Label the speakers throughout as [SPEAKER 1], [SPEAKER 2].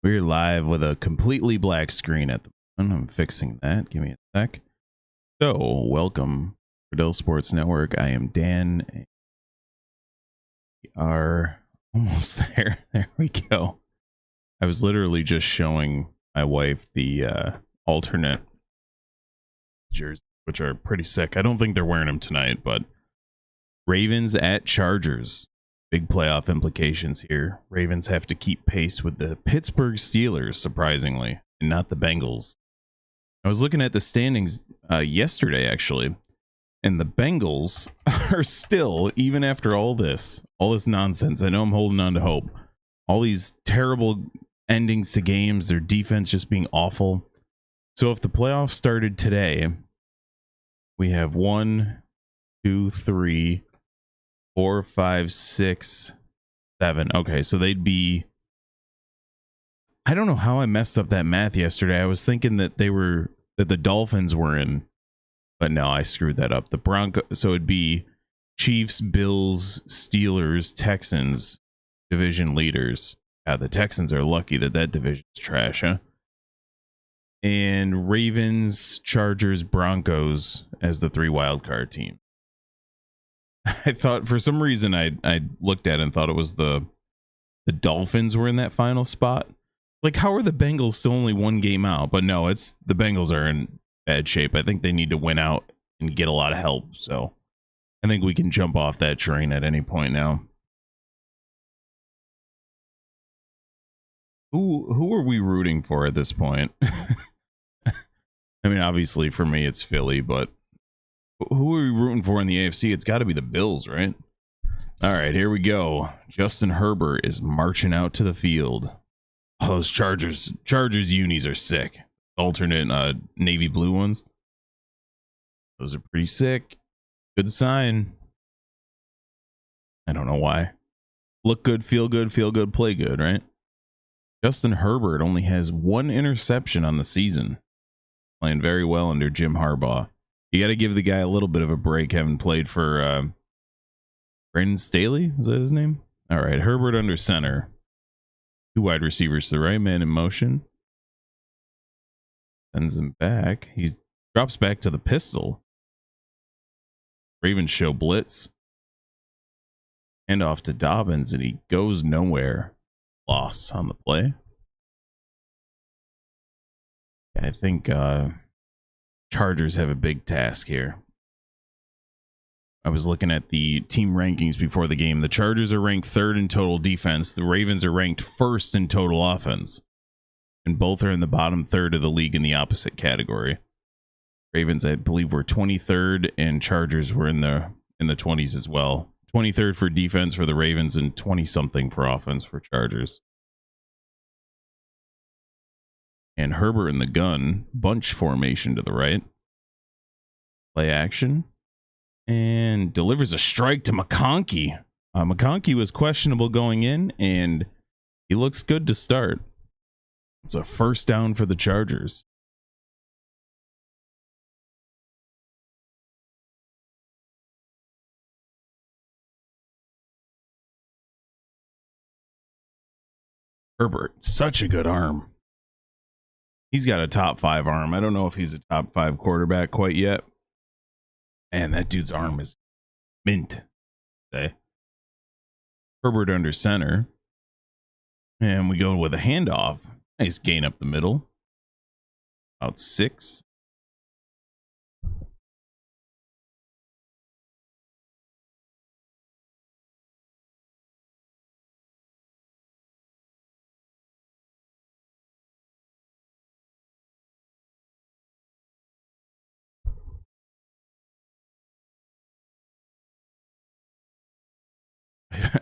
[SPEAKER 1] We're live with a completely black screen at the moment. I'm fixing that. Give me a sec. So, welcome to Dell Sports Network. I am Dan. We are almost there. There we go. I was literally just showing my wife the alternate jerseys, which are pretty sick. I don't think they're wearing them tonight, but Ravens at Chargers. Big playoff implications here. Ravens have to keep pace with the Pittsburgh Steelers, surprisingly, and not the Bengals. I was looking at the standings yesterday, actually, and the Bengals are still, even after all this nonsense, I know I'm holding on to hope, all these terrible endings to games, their defense just being awful. So if the playoffs started today, we have 1, 2, 3, 4, 5, 6, 7. Okay, so they'd be... I don't know how I messed up that math yesterday. I was thinking that the Dolphins were in, but no, I screwed that up. The Broncos, so it'd be Chiefs, Bills, Steelers, Texans, division leaders. The Texans are lucky that division's trash, huh? And Ravens, Chargers, Broncos as the 3 wildcard teams. I thought for some reason I looked at it and thought it was the Dolphins were in that final spot. Like, how are the Bengals still only 1 game out? But no, it's the Bengals are in bad shape. I think they need to win out and get a lot of help. So I think we can jump off that train at any point now. Who are we rooting for at this point? I mean, obviously for me it's Philly, but who are we rooting for in the AFC? It's got to be the Bills, right? All right, here we go. Justin Herbert is marching out to the field. Oh, those Chargers unis are sick. Alternate navy blue ones. Those are pretty sick. Good sign. I don't know why. Look good, feel good, play good, right? Justin Herbert only has 1 interception on the season. Playing very well under Jim Harbaugh. You got to give the guy a little bit of a break, having played for Brandon Staley. Is that his name? All right, Herbert under center. 2 wide receivers to the right, man in motion. Sends him back. He drops back to the pistol. Ravens show blitz. Hand off to Dobbins, and he goes nowhere. Loss on the play. I think Chargers have a big task here. I was looking at the team rankings before the game. The Chargers are ranked 3rd in total defense. The Ravens are ranked 1st in total offense. And both are in the bottom 3rd of the league in the opposite category. Ravens, I believe, were 23rd, and Chargers were in the 20s as well. 23rd for defense for the Ravens and 20-something for offense for Chargers. And Herbert in the gun, bunch formation to the right. Play action. And delivers a strike to McConkey. McConkey was questionable going in, and he looks good to start. It's a first down for the Chargers. Herbert, such a good arm. He's got a top 5 arm. I don't know if he's a top 5 quarterback quite yet. Man, that dude's arm is mint. Okay. Herbert under center. And we go with a handoff. Nice gain up the middle. About 6.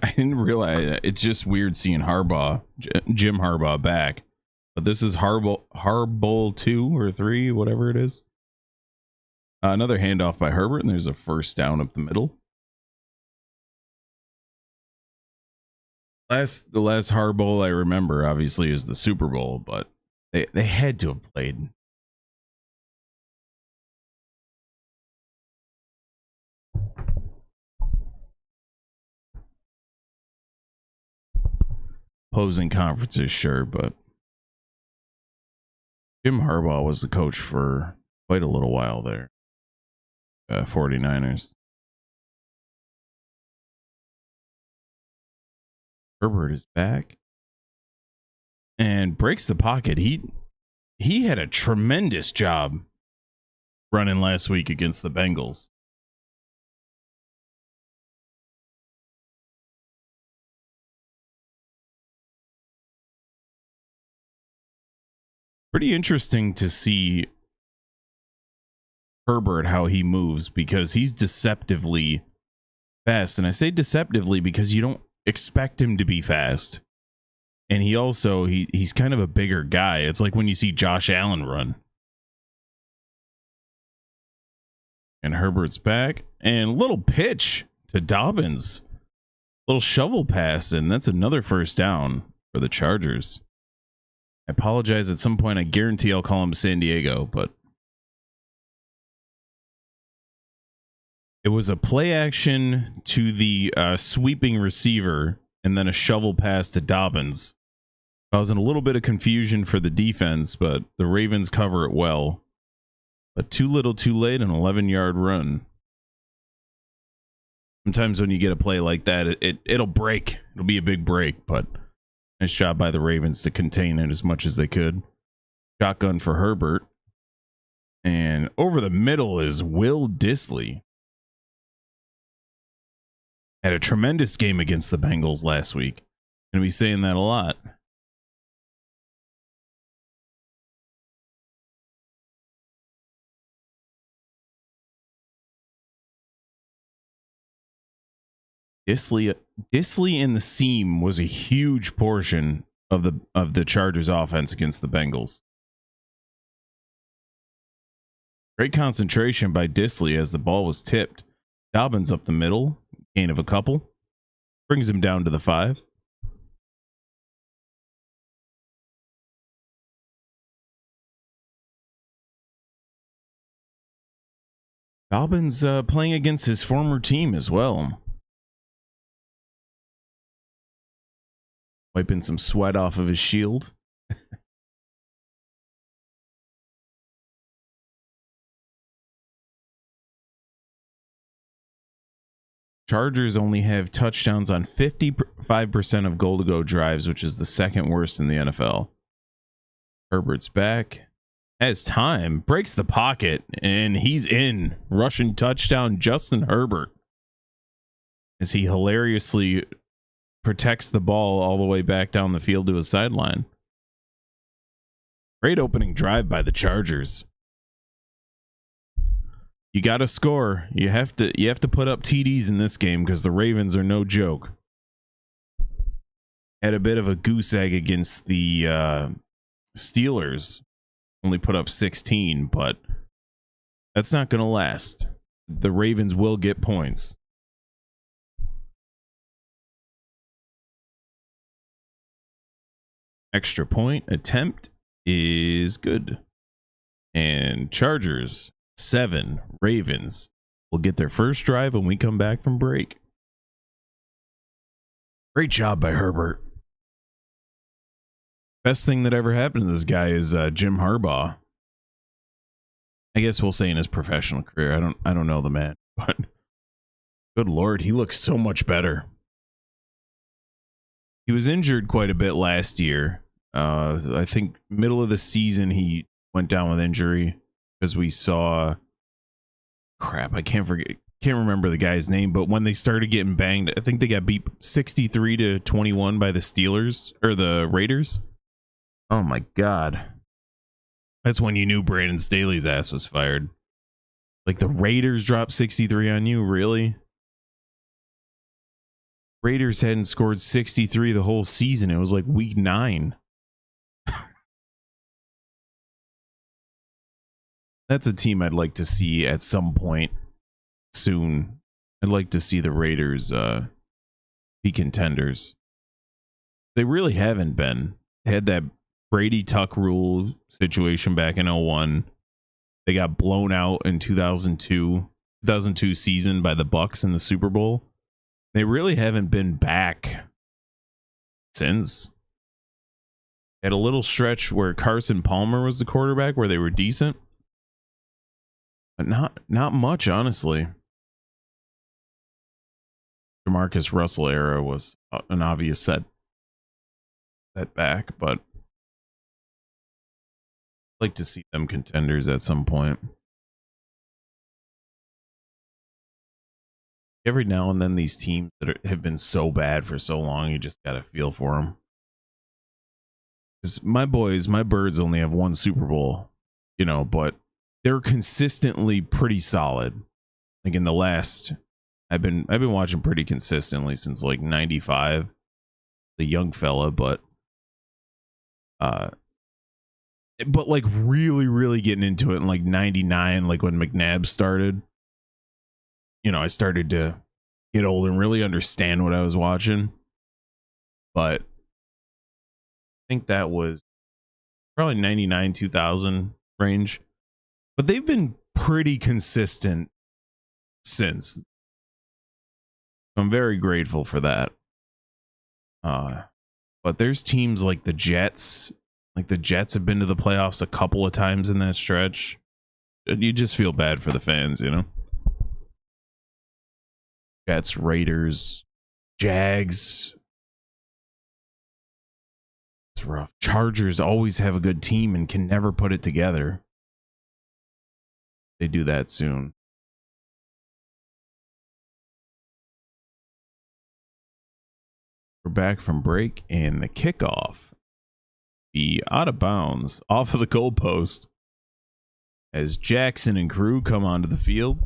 [SPEAKER 1] I didn't realize that. It's just weird seeing Jim Harbaugh back. But this is Harbaugh 2 or 3, whatever it is. Another handoff by Herbert, and there's a first down up the middle. The last Harbaugh I remember, obviously, is the Super Bowl, but they had to have played. Opposing conferences, sure, but Jim Harbaugh was the coach for quite a little while there. 49ers. Herbert is back and breaks the pocket. He had a tremendous job running last week against the Bengals. Pretty interesting to see Herbert, how he moves, because he's deceptively fast. And I say deceptively because you don't expect him to be fast. And he's kind of a bigger guy. It's like when you see Josh Allen run. And Herbert's back. And little pitch to Dobbins. Little shovel pass, and that's another first down for the Chargers. I apologize at some point. I guarantee I'll call him San Diego, but it was a play action to the sweeping receiver and then a shovel pass to Dobbins. Causing a little bit of confusion for the defense, but the Ravens cover it well. But too little, too late, an 11-yard run. Sometimes when you get a play like that, it'll break. It'll be a big break, but nice job by the Ravens to contain it as much as they could. Shotgun for Herbert. And over the middle is Will Dissly. Had a tremendous game against the Bengals last week. Gonna be saying that a lot. Dissly in the seam was a huge portion of the Chargers offense against the Bengals. Great concentration by Dissly as the ball was tipped. Dobbins up the middle, gain of a couple, brings him down to the 5. Dobbins playing against his former team as well. Wiping some sweat off of his shield. Chargers only have touchdowns on 55% of goal-to-go drives, which is the second worst in the NFL. Herbert's back. Has time. Breaks the pocket, and he's in. Rushing touchdown, Justin Herbert. As he hilariously protects the ball all the way back down the field to his sideline. Great opening drive by the Chargers. You got to score. You have to put up TDs in this game because the Ravens are no joke. Had a bit of a goose egg against the Steelers. Only put up 16, but that's not going to last. The Ravens will get points. Extra point attempt is good. And Chargers 7, Ravens will get their first drive when we come back from break. Great job by Herbert. Best thing that ever happened to this guy is Jim Harbaugh. I guess we'll say in his professional career. I don't know the man, but good Lord, he looks so much better. He was injured quite a bit last year. I think middle of the season he went down with injury because we saw I can't remember the guy's name, but when they started getting banged, I think they got beat 63-21 by the Steelers or the Raiders. Oh my God. That's when you knew Brandon Staley's ass was fired. Like the Raiders dropped 63 on you, really? Raiders hadn't scored 63 the whole season. It was like week 9. That's a team I'd like to see at some point soon. I'd like to see the Raiders be contenders. They really haven't been. They had that Brady Tuck rule situation back in 01. They got blown out in 2002 season by the Bucks in the Super Bowl. They really haven't been back since. Had a little stretch where Carson Palmer was the quarterback where they were decent, but not much, honestly. Marcus Russell era was an obvious setback, but I'd like to see them contenders at some point. Every now and then, these teams that have been so bad for so long, you just gotta feel for them. Because my birds only have one Super Bowl, you know, but they're consistently pretty solid. Like in the last, I've been watching pretty consistently since like '95. The young fella, but like really getting into it in like '99, like when McNabb started. You know, I started to get old and really understand what I was watching. But I think that was probably 99, 2000 range. But they've been pretty consistent since. I'm very grateful for that. But there's teams like the Jets. Like the Jets have been to the playoffs a couple of times in that stretch. You just feel bad for the fans, you know? Jets, Raiders, Jags. It's rough. Chargers always have a good team and can never put it together. They do that soon. We're back from break, and the kickoff be out of bounds off of the goalpost as Jackson and crew come onto the field.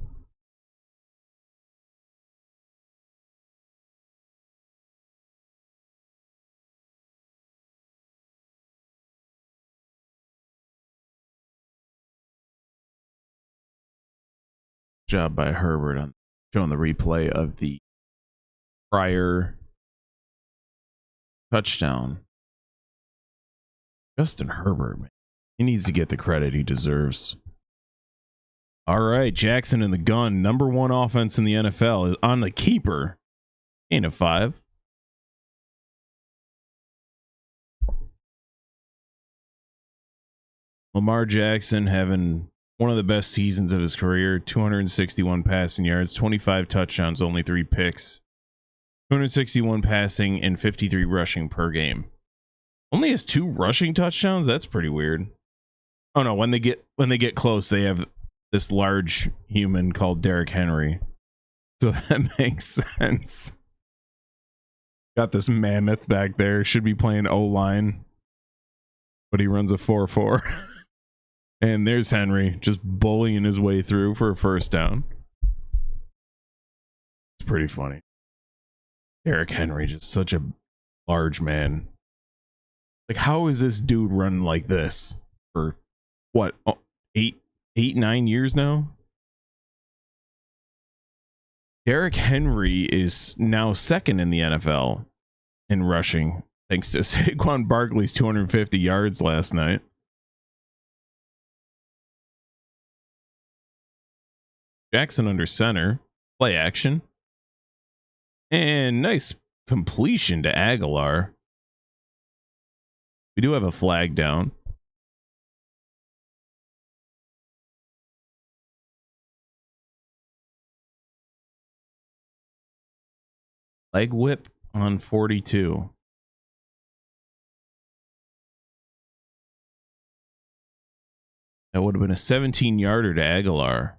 [SPEAKER 1] Job by Herbert on showing the replay of the prior touchdown. Justin Herbert, man, he needs to get the credit he deserves. All right, Jackson in the gun, number one offense in the NFL, is on the keeper. Gain of 5. Lamar Jackson having one of the best seasons of his career, 261 passing yards, 25 touchdowns, only 3 picks, 261 passing and 53 rushing per game. Only has 2 rushing touchdowns. That's pretty weird. Oh no, when they get close, they have this large human called Derrick Henry. So that makes sense. Got this mammoth back there, should be playing O-line, but he runs a 4.4. And there's Henry just bullying his way through for a first down. It's pretty funny. Derrick Henry, just such a large man. Like, how is this dude running like this for what, 9 years now? Derrick Henry is now second in the NFL in rushing, thanks to Saquon Barkley's 250 yards last night. Jackson under center, play action, and nice completion to Aguilar. We do have a flag down. Leg whip on 42. That would have been a 17-yarder to Aguilar.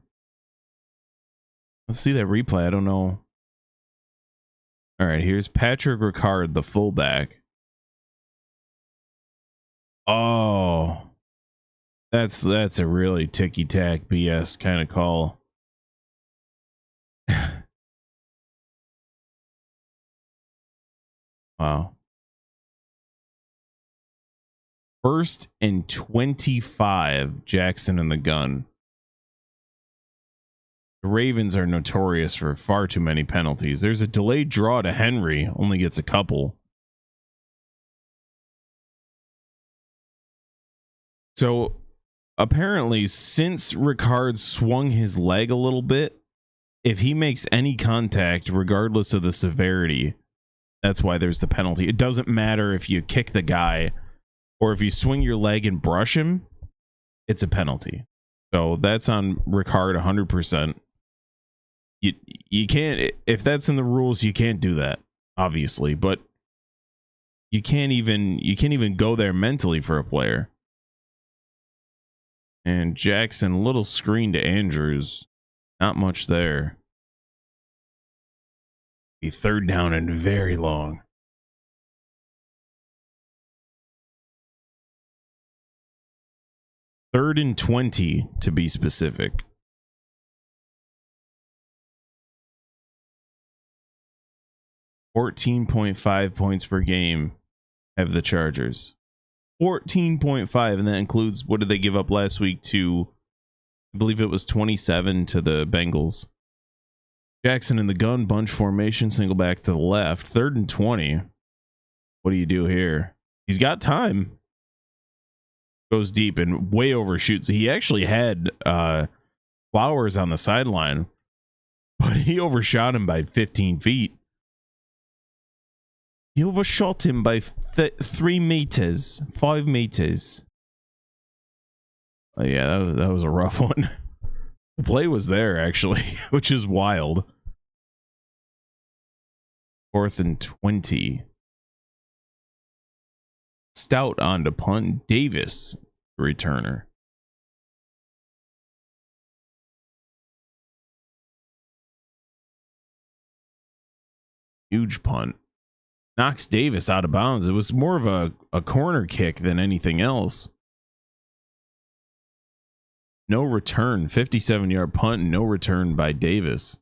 [SPEAKER 1] Let's see that replay. I don't know. All right, here's Patrick Ricard, the fullback. Oh, that's a really ticky-tack BS kind of call. Wow. 1st and 25, Jackson in the gun. The Ravens are notorious for far too many penalties. There's a delayed draw to Henry, only gets a couple. So apparently, since Ricard swung his leg a little bit, if he makes any contact, regardless of the severity, that's why there's the penalty. It doesn't matter if you kick the guy or if you swing your leg and brush him, it's a penalty. So that's on Ricard 100%. You can't, if that's in the rules, you can't do that, obviously, but you can't even go there mentally for a player. And Jackson, little screen to Andrews, not much there. Be third down and very long. Third and 20 to be specific. 14.5 points per game have the Chargers. 14.5, and that includes, what did they give up last week to, I believe it was 27 to the Bengals. Jackson in the gun, bunch formation, single back to the left. Third and 20. What do you do here? He's got time. Goes deep and way overshoots. He actually had Flowers on the sideline, but he overshot him by 15 feet. He overshot him by 3 meters, 5 meters. Oh, yeah, that was a rough one. The play was there, actually, which is wild. 4th and 20. Stout on to punt. Davis, the returner. Huge punt. Knocks Davis out of bounds. It was more of a corner kick than anything else. No return. 57-yard punt. No return by Davis.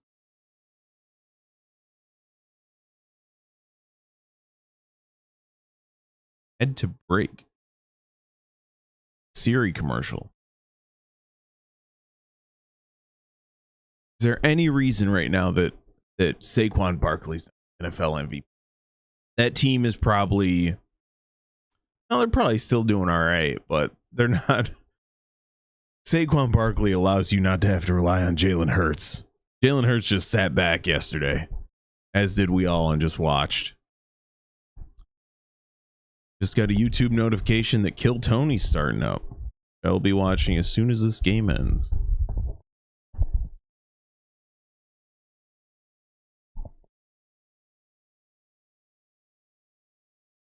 [SPEAKER 1] Head to break. Siri commercial. Is there any reason right now that Saquon Barkley's NFL MVP? That team is probably, no, they're probably still doing all right, but they're not. Saquon Barkley allows you not to have to rely on Jalen Hurts. Jalen Hurts just sat back yesterday, as did we all, and just watched. Just got a YouTube notification that Kill Tony's starting up. I'll be watching as soon as this game ends.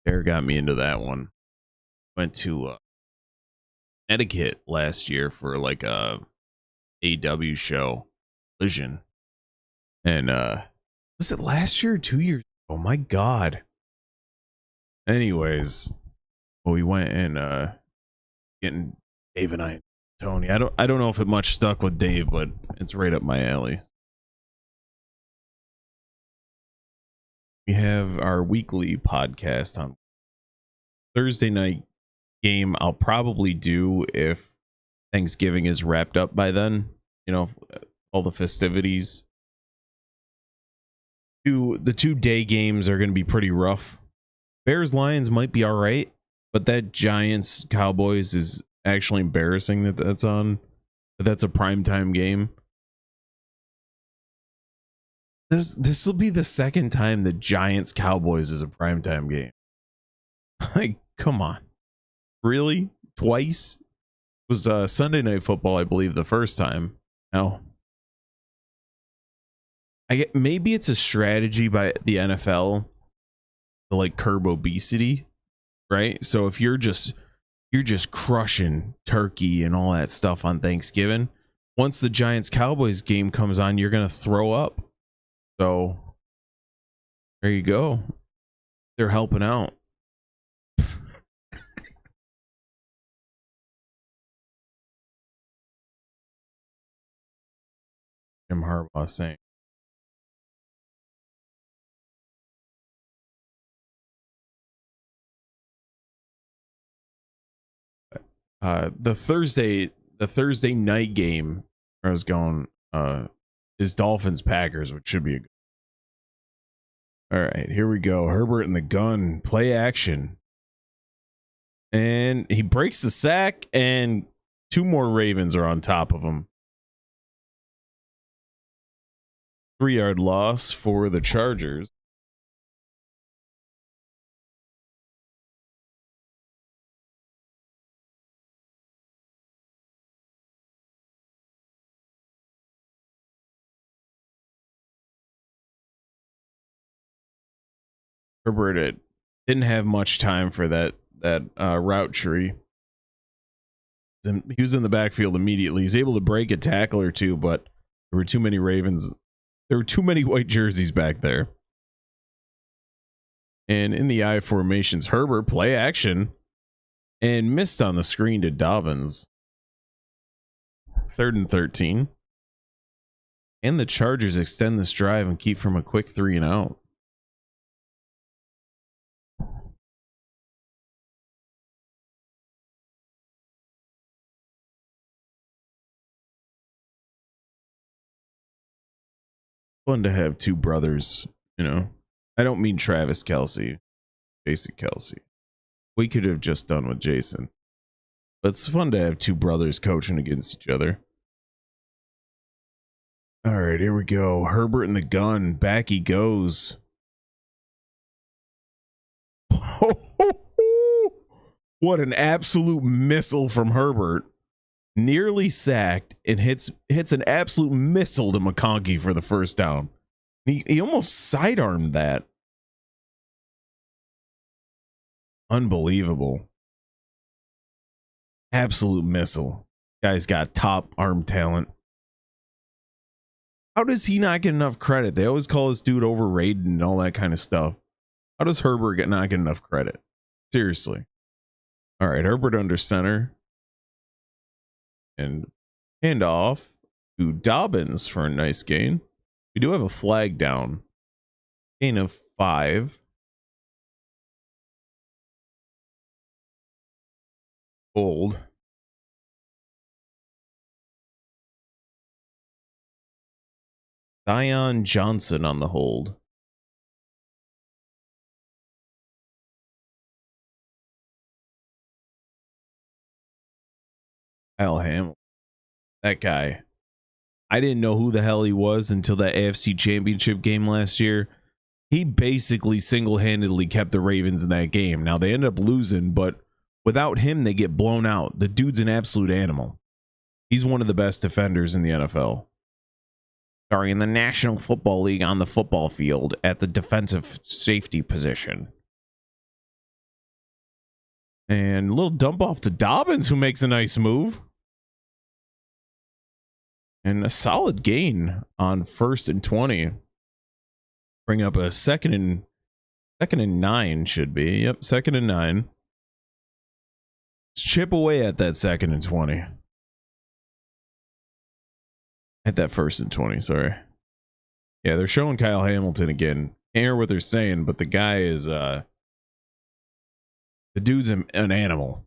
[SPEAKER 1] Bear got me into that one. Went to Connecticut last year for like a AW show, Collision. And was it last year or 2 years? Oh my god. Anyways, we went and getting Dave and I, Tony. I don't know if it much stuck with Dave, but it's right up my alley. We have our weekly podcast on Thursday night game. I'll probably do if Thanksgiving is wrapped up by then. You know, all the festivities. The 2 day games are going to be pretty rough. Bears Lions might be all right, but that Giants Cowboys is actually embarrassing that that's on. But that's a primetime game. This will be the second time the Giants Cowboys is a primetime game. Like, come on. Really? Twice? It was Sunday Night Football, I believe, the first time. No. Maybe it's a strategy by the NFL to like curb obesity, right? So if you're just crushing turkey and all that stuff on Thanksgiving, once the Giants Cowboys game comes on, you're gonna throw up. So there you go. They're helping out. Jim Harbaugh saying. The Thursday night game where I was going is Dolphins Packers, which should be a good. All right, here we go. Herbert in the gun, play action. And he breaks the sack, and 2 more Ravens are on top of him. 3-yard loss for the Chargers. Herbert didn't have much time for that route tree. He was in the backfield immediately. He's able to break a tackle or two, but there were too many Ravens. There were too many white jerseys back there. And in the I formations, Herbert play action and missed on the screen to Dobbins. 3rd and 13. And the Chargers extend this drive and keep from a quick 3 and out. Fun to have two brothers, you know. I don't mean Travis Kelce, Jason Kelce. We could have just done with Jason. But it's fun to have two brothers coaching against each other. All right, here we go. Herbert in the gun. Back he goes. What an absolute missile from Herbert. Nearly sacked and hits an absolute missile to McConkey for the first down. He almost sidearmed that. Unbelievable. Absolute missile. Guy's got top arm talent. How does he not get enough credit? They always call this dude overrated and all that kind of stuff. How does Herbert not get enough credit? Seriously. All right, Herbert under center. And hand off to Dobbins for a nice gain. We do have a flag down. Gain of 5. Hold. Zion Johnson on the hold. Kyle Hamilton. That guy. I didn't know who the hell he was until that AFC Championship game last year. He basically single-handedly kept the Ravens in that game. Now, they ended up losing, but without him, they get blown out. The dude's an absolute animal. He's one of the best defenders in the NFL. Sorry, in the National Football League on the football field at the defensive safety position. And a little dump off to Dobbins, who makes a nice move. And a solid gain on 1st and 20. Bring up a second and 9 should be. Yep, 2nd and 9. Let's chip away at that 2nd and 20. At that 1st and 20, sorry. Yeah, they're showing Kyle Hamilton again. Can't hear what they're saying, but the guy is the dude's an animal.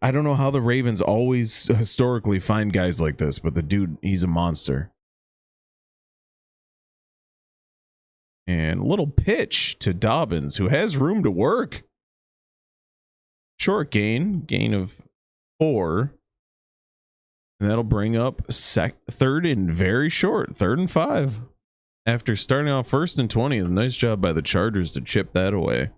[SPEAKER 1] I don't know how the Ravens always historically find guys like this, but the dude, he's a monster. And a little pitch to Dobbins, who has room to work. Short gain of 4. And that'll bring up 3rd and very short, 3rd and 5. After starting off 1st and 20, a nice job by the Chargers to chip that away.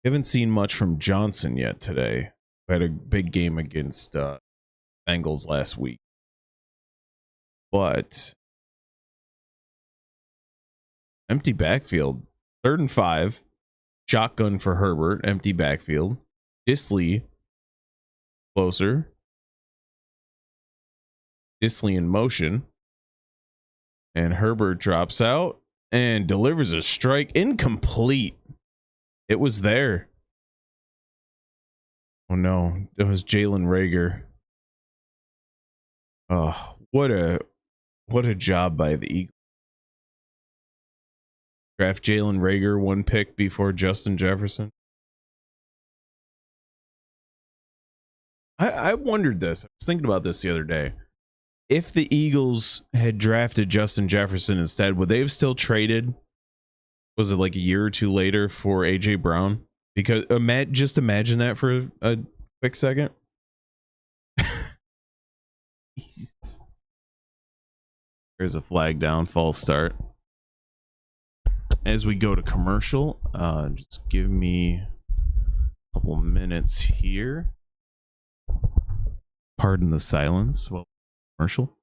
[SPEAKER 1] Haven't seen much from Johnson yet today. We had a big game against Bengals last week. But empty backfield. 3rd and 5. Shotgun for Herbert. Empty backfield. Disley closer. Disley in motion. And Herbert drops out and delivers a strike. Incomplete. It was there. Oh no, it was Jalen Reagor. Oh, what a job by the Eagles. Draft Jalen Reagor 1 pick before Justin Jefferson. I wondered this. I was thinking about this the other day. If the Eagles had drafted Justin Jefferson instead, would they have still traded? Was it like a year or 2 later for AJ Brown? Because just imagine that for a quick second. There's a flag down, false start. As we go to commercial, just give me a couple minutes here. Pardon the silence. Well, commercial.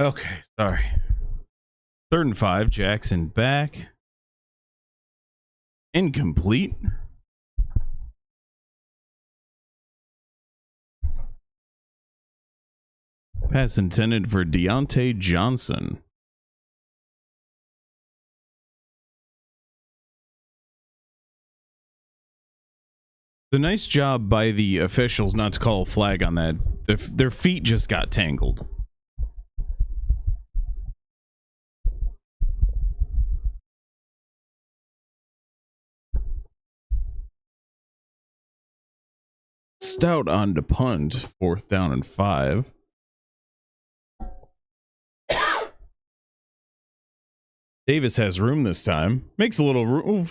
[SPEAKER 1] Okay, sorry. 3rd and 5. Jackson back. Incomplete. Pass intended for Deontay Johnson. The nice job by the officials not to call a flag on that. Their feet just got tangled. Stout on to punt. 4th down and 5. Davis has room this time. Makes a little room.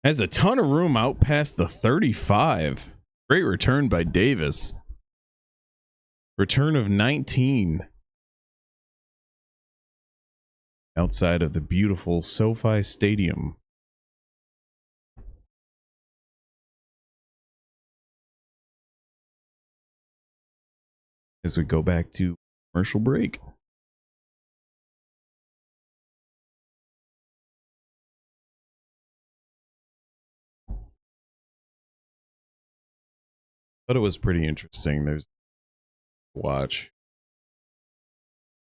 [SPEAKER 1] Has a ton of room out past the 35. Great return by Davis. Return of 19. Outside of the beautiful SoFi Stadium. As we go back to commercial break. Thought it was pretty interesting. There's watch.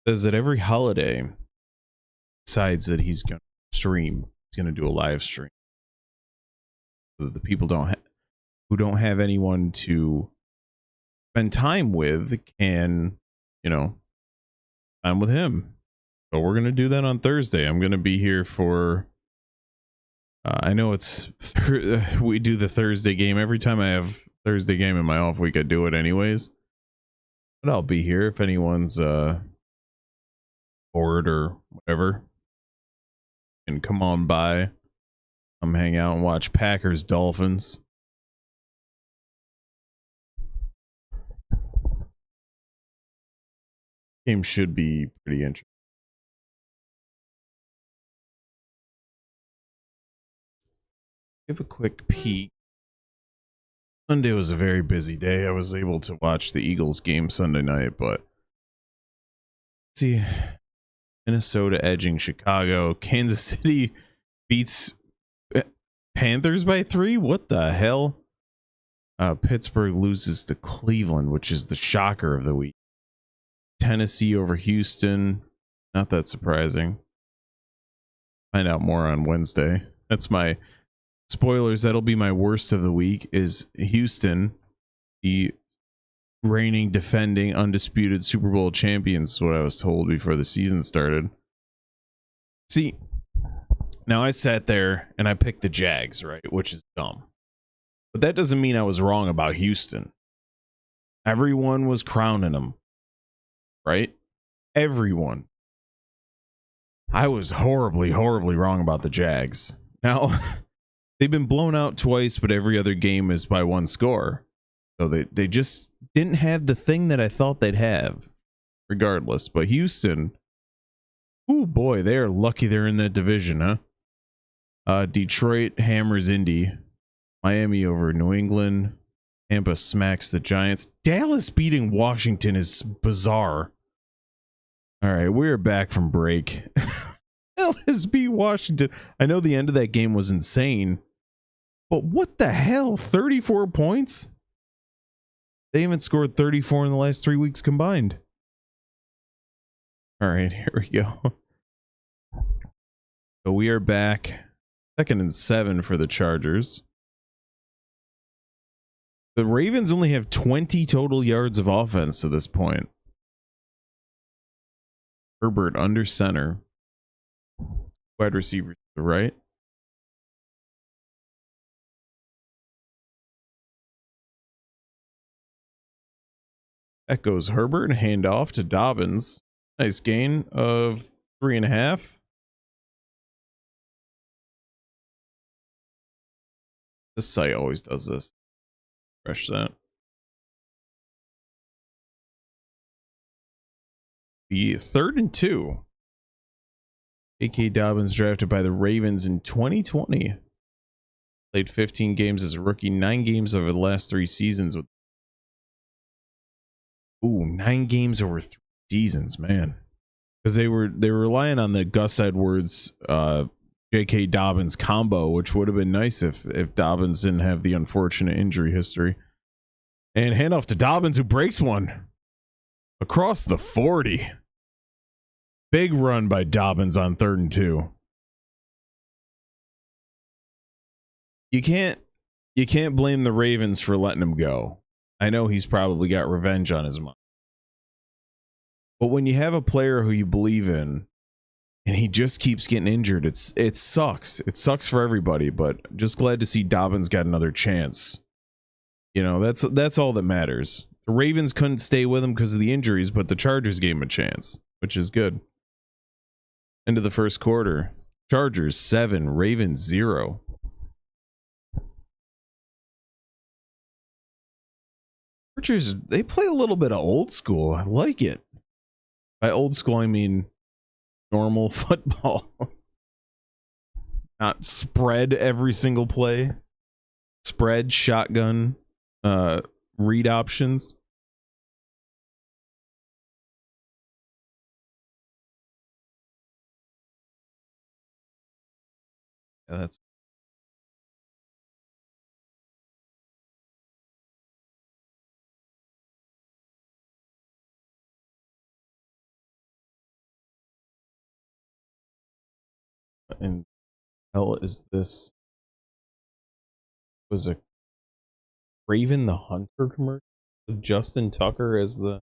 [SPEAKER 1] Says that every holiday decides that he's going to stream. He's going to do a live stream. So that the people who don't have anyone to spend time with can, time with him. So we're going to do that on Thursday. I'm going to be here for I know it's we do the Thursday game every time I have Thursday game in my off week. I do it anyways, but I'll be here if anyone's bored or whatever, and come on by, come hang out and watch Packers Dolphins. Game should be pretty interesting. Give a quick peek. Sunday was a very busy day. I was able to watch the Eagles game Sunday night, but let's see, Minnesota edging Chicago. Kansas City beats Panthers by 3. What the hell? Pittsburgh loses to Cleveland, which is the shocker of the week. Tennessee over Houston. Not that surprising. Find out more on Wednesday. That's my spoilers. That'll be my worst of the week. Is Houston, the reigning, defending, undisputed Super Bowl champions, is what I was told before the season started. See, now I sat there and I picked the Jags, right? Which is dumb. But that doesn't mean I was wrong about Houston. Everyone was crowning them, right? Everyone. I was horribly, horribly wrong about the Jags. Now, they've been blown out twice, but every other game is by 1 score. So they just didn't have the thing that I thought they'd have, regardless. But Houston, oh boy, they are lucky they're in that division, huh? Detroit hammers Indy. Miami over New England. Tampa smacks the Giants. Dallas beating Washington is bizarre. All right, we're back from break. LSB Washington. I know the end of that game was insane, but what the hell? 34 points? They haven't scored 34 in the last 3 weeks combined. All right, here we go. So we are back. 2nd and 7 for the Chargers. The Ravens only have 20 total yards of offense to this point. Herbert under center. Wide receiver to the right. That goes Herbert. Handoff to Dobbins. Nice gain of 3.5. This site always does this. Refresh that. The 3rd and 2. J.K. Dobbins drafted by the Ravens in 2020. Played 15 games as a rookie, 9 games over the last 3 seasons. With 9 games over 3 seasons, man. Because they were relying on the Gus Edwards, J.K. Dobbins combo, which would have been nice if Dobbins didn't have the unfortunate injury history. And handoff to Dobbins, who breaks one across the 40. Big run by Dobbins on 3rd and 2. You can't blame the Ravens for letting him go. I know he's probably got revenge on his mind. But when you have a player who you believe in and he just keeps getting injured, it sucks. It sucks for everybody, but just glad to see Dobbins got another chance. You know, that's all that matters. The Ravens couldn't stay with him because of the injuries, but the Chargers gave him a chance, which is good. End of the first quarter. Chargers 7, Ravens 0. Chargers, they play a little bit of old school. I like it. By old school, I mean normal football. Not spread every single play. Spread, shotgun, read options. Yeah, that's and hell is this? Was a Raven the Hunter commercial with Justin Tucker as the.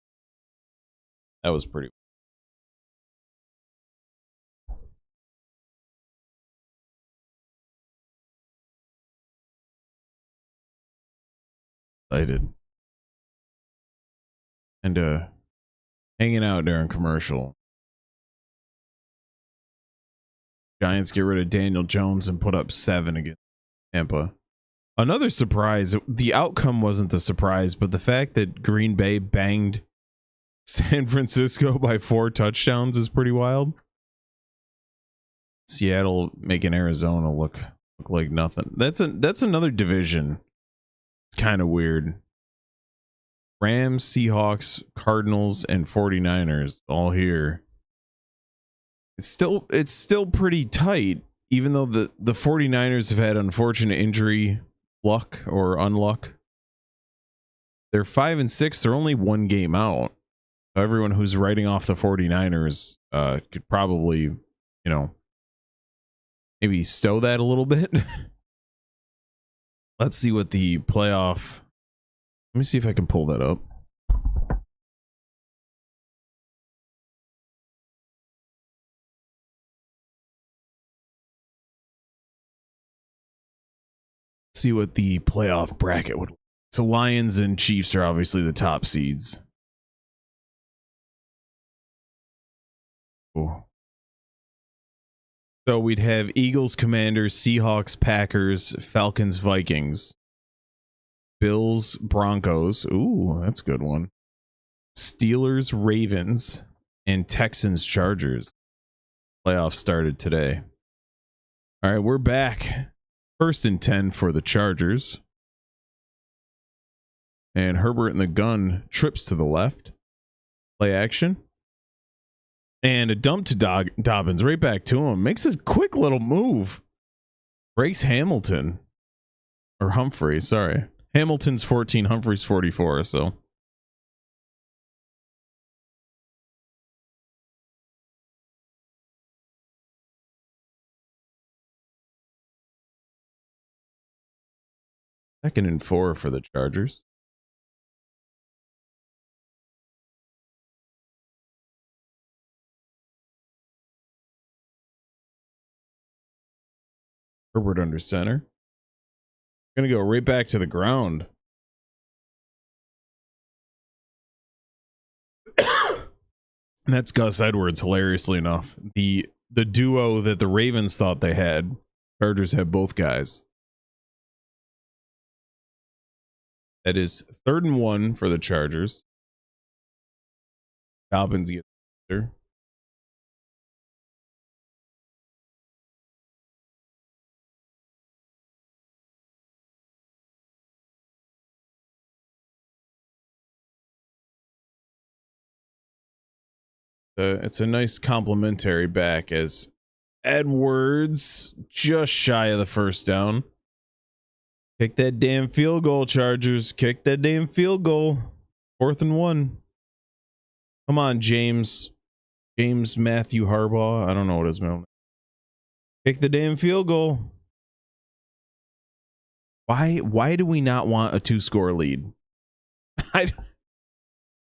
[SPEAKER 1] That was pretty excited. And hanging out during commercial. Giants get rid of Daniel Jones and put up 7 against Tampa. Another surprise. The outcome wasn't the surprise, but the fact that Green Bay banged San Francisco by 4 touchdowns is pretty wild. Seattle making Arizona look like nothing. That's another division. It's kind of weird. Rams, Seahawks, Cardinals, and 49ers all here. It's still pretty tight, even though the 49ers have had unfortunate injury luck or unluck. They're 5 and 6. They're only 1 game out. So everyone who's writing off the 49ers could probably, you know, maybe stow that a little bit. Let's see what the playoff. Let me see if I can pull that up. See what the playoff bracket would. So Lions and Chiefs are obviously the top seeds. Ooh. So we'd have Eagles, Commanders, Seahawks, Packers, Falcons, Vikings, Bills, Broncos. Ooh, that's a good one. Steelers, Ravens, and Texans, Chargers. Playoffs started today. All right, we're back. 1st and 10 for the Chargers. And Herbert in the gun trips to the left. Play action. And a dump to Dobbins right back to him. Makes a quick little move. Breaks Hamilton. Or Humphrey, sorry. Hamilton's 14, Humphrey's 44, so. Second and 4 for the Chargers. Herbert under center. Gonna go right back to the ground. And that's Gus Edwards, hilariously enough. The duo that the Ravens thought they had. Chargers have both guys. That is 3rd and 1 for the Chargers. Dobbins gets there. It's a nice complimentary back as Edwards just shy of the first down. Kick that damn field goal, Chargers. Kick that damn field goal. 4th and 1. Come on, James. James Matthew Harbaugh. I don't know what his name is. Kick the damn field goal. Why do we not want a 2-score lead? I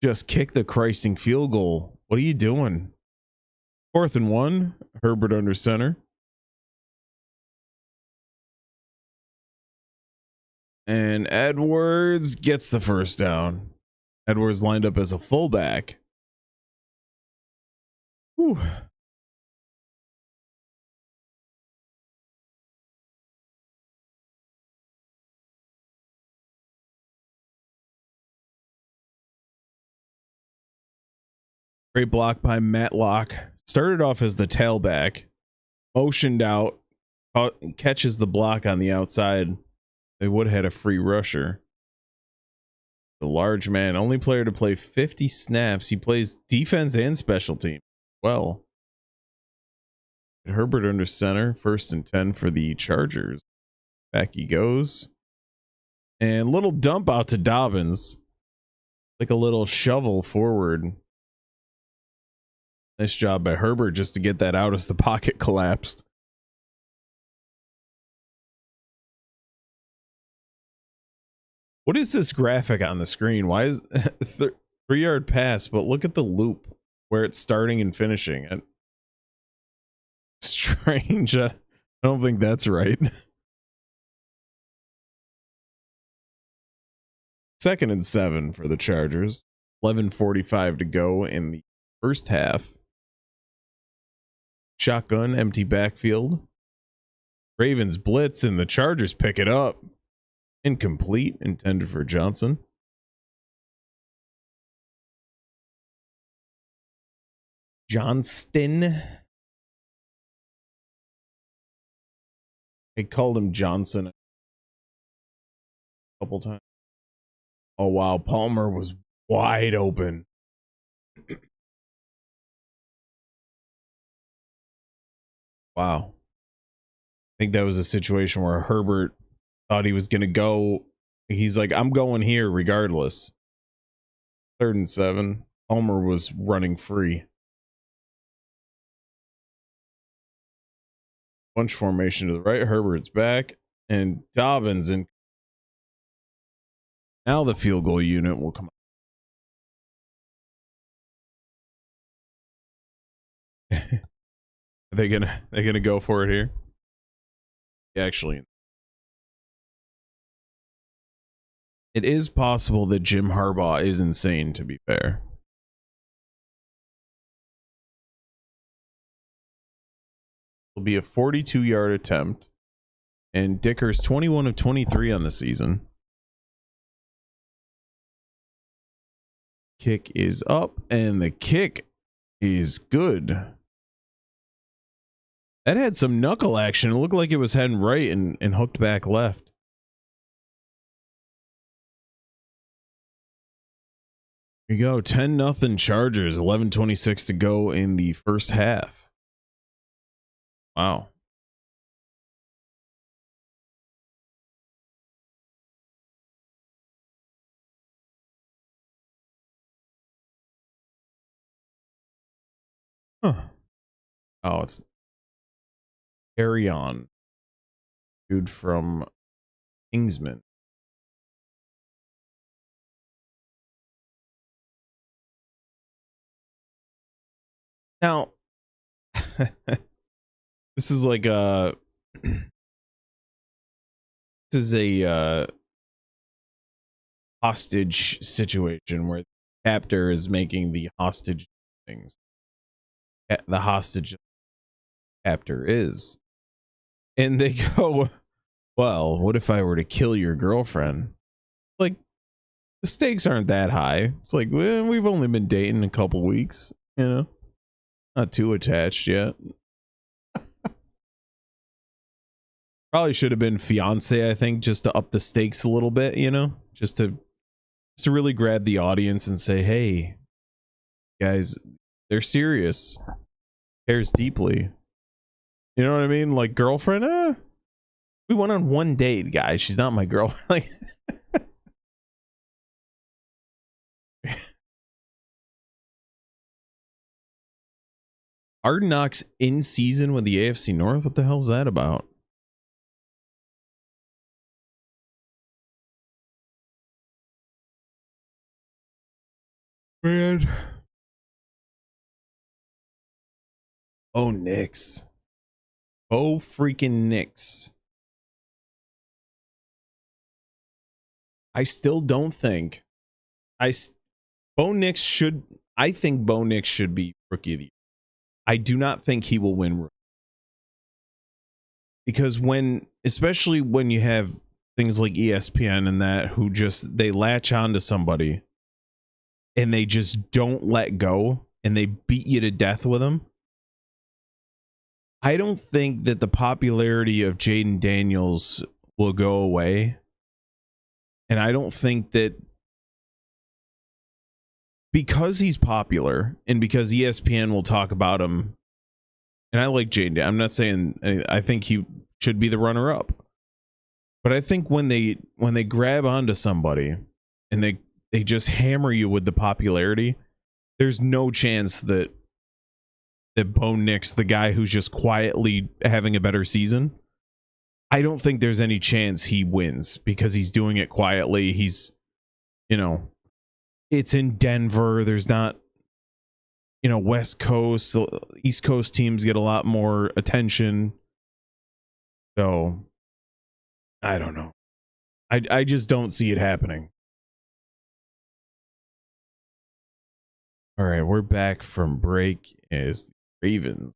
[SPEAKER 1] just kick the Christing field goal. What are you doing? 4th and 1. Herbert under center. And Edwards gets the first down. Edwards lined up as a fullback. Whew. Great block by Matlock. Started off as the tailback. Motioned out. Catches the block on the outside. They would have had a free rusher. The large man, only player to play 50 snaps. He plays defense and special team. Well, Herbert under center, 1st and 10 for the Chargers. Back he goes. And little dump out to Dobbins. Like a little shovel forward. Nice job by Herbert just to get that out as the pocket collapsed. What is this graphic on the screen? Why is 3-yard pass, but look at the loop where it's starting and finishing. Strange. I don't think that's right. 2nd and 7 for the Chargers. 11:45 to go in the first half. Shotgun, empty backfield. Ravens blitz and the Chargers pick it up. Incomplete, intended for Johnson. Johnston. They called him Johnson a couple times. Oh, wow. Palmer was wide open. Wow. I think that was a situation where Herbert thought he was going to go. He's like, I'm going here regardless. 3rd and 7. Palmer was running free. Bunch formation to the right. Herbert's back. And Dobbins. And now the field goal unit will come up. Are they gonna go for it here? Actually, it is possible that Jim Harbaugh is insane, to be fair. It'll be a 42-yard attempt, and Dicker's 21 of 23 on the season. Kick is up, and the kick is good. That had some knuckle action. It looked like it was heading right and hooked back left. Here you go. 10-0 Chargers. 11:26 to go in the first half. Wow. Huh. Oh, it's Carry On. Dude from Kingsman. Now, this is like a hostage situation where the captor is making the hostage things. The hostage captor is. And they go, well, what if I were to kill your girlfriend? Like, the stakes aren't that high. It's like, well, we've only been dating a couple weeks, you know? Not too attached yet. Probably should have been fiance, I think, just to up the stakes a little bit, you know? Just to really grab the audience and say, hey, guys, They're serious. Cares deeply. You know what I mean? Like girlfriend, we went on one date, guys. She's not my girl. Like Hard Knocks in season with the AFC North. What the hell's that about? Man. Oh, Knicks. Oh, freaking Knicks. I still don't think Bo Nix should. I think Bo Nix should be rookie of the year. I do not think he will win because especially when you have things like ESPN and that who just they latch on to somebody and they just don't let go and they beat you to death with them. I don't think that the popularity of Jaden Daniels will go away. And I don't think that because he's popular and because ESPN will talk about him, and I like Jaden, I'm not saying I think he should be the runner-up, but I think when they grab onto somebody and they just hammer you with the popularity, there's no chance that Bo Nix, the guy who's just quietly having a better season, I don't think there's any chance he wins because he's doing it quietly. He's, it's in Denver. There's not, West Coast, East Coast teams get a lot more attention. So I don't know. I just don't see it happening. All right, we're back from break as the Ravens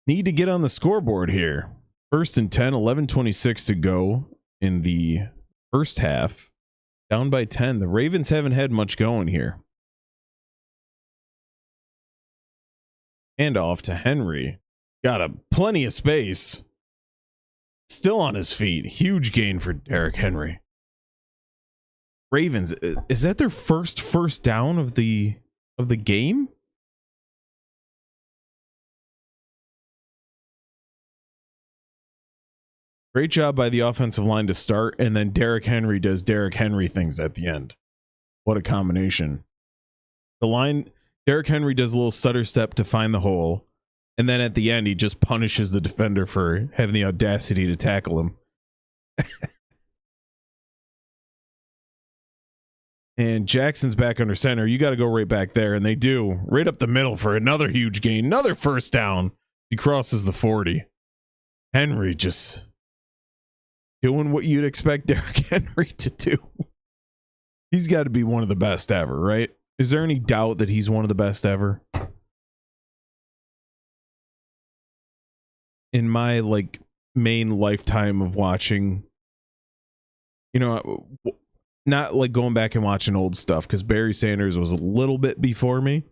[SPEAKER 1] need to get on the scoreboard here. 1st and 10, 11:26 to go in the first half. Down by 10. The Ravens haven't had much going here. Hand off to Henry. Got plenty of space. Still on his feet. Huge gain for Derrick Henry. Ravens, is that their first down of the game? Great job by the offensive line to start, and then Derrick Henry does Derrick Henry things at the end. What a combination. Derrick Henry does a little stutter step to find the hole, and then at the end, he just punishes the defender for having the audacity to tackle him. And Jackson's back under center. You got to go right back there, and they do. Right up the middle for another huge gain. Another first down. He crosses the 40. Henry just doing what you'd expect Derrick Henry to do. He's got to be one of the best ever, right? Is there any doubt that he's one of the best ever? In my main lifetime of watching, not like going back and watching old stuff because Barry Sanders was a little bit before me,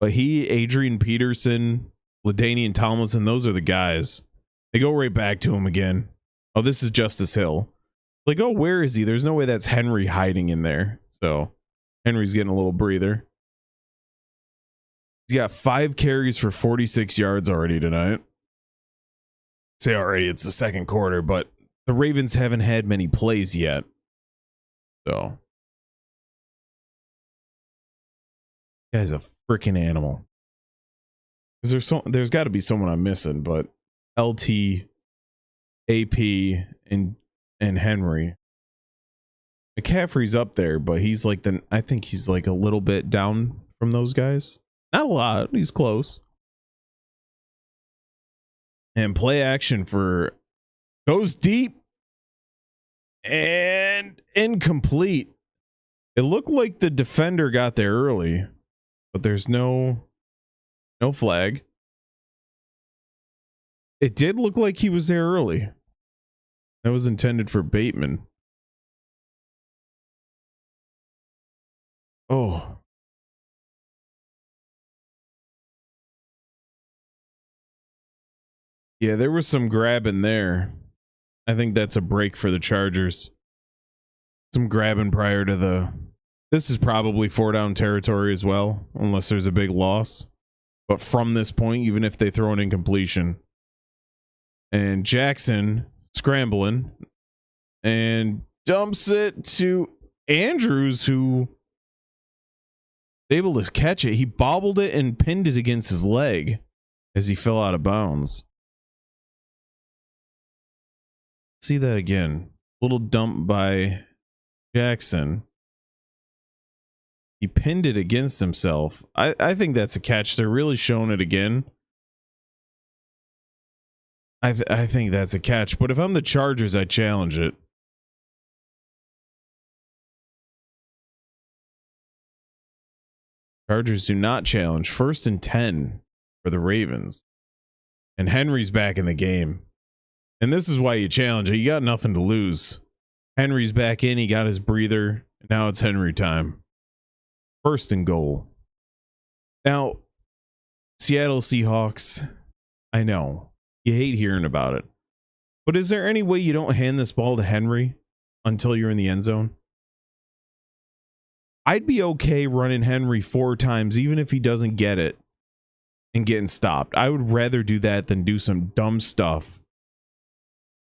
[SPEAKER 1] but Adrian Peterson, LaDainian Tomlinson, those are the guys. They go right back to him again. Oh, this is Justice Hill. Like, oh, where is he? There's no way that's Henry hiding in there. So Henry's getting a little breather. He's got 5 carries for 46 yards already tonight. Say already, it's the second quarter, but the Ravens haven't had many plays yet. So, guy's a freaking animal. There's got to be someone I'm missing, but LT, AP, and Henry. McCaffrey's up there, but he's I think he's a little bit down from those guys. Not a lot. He's close. And play action goes deep and incomplete. It looked like the defender got there early, but there's no flag. It did look like he was there early. That was intended for Bateman. Oh. Yeah, there was some grabbing there. I think that's a break for the Chargers. Some grabbing prior to the This is probably 4-down territory as well, unless there's a big loss. But from this point, even if they throw an incompletion, and Jackson scrambling and dumps it to Andrews, who able to catch it. He bobbled it and pinned it against his leg as he fell out of bounds. See that again. Little dump by Jackson. He pinned it against himself. I think that's a catch. They're really showing it again. I think that's a catch. But if I'm the Chargers, I challenge it. Chargers do not challenge. 1st and 10 for the Ravens. And Henry's back in the game. And this is why you challenge it. You got nothing to lose. Henry's back in. He got his breather. Now it's Henry time. 1st and goal. Now, Seattle Seahawks, I know. You hate hearing about it. But is there any way you don't hand this ball to Henry until you're in the end zone? I'd be okay running Henry 4 times, even if he doesn't get it and getting stopped. I would rather do that than do some dumb stuff.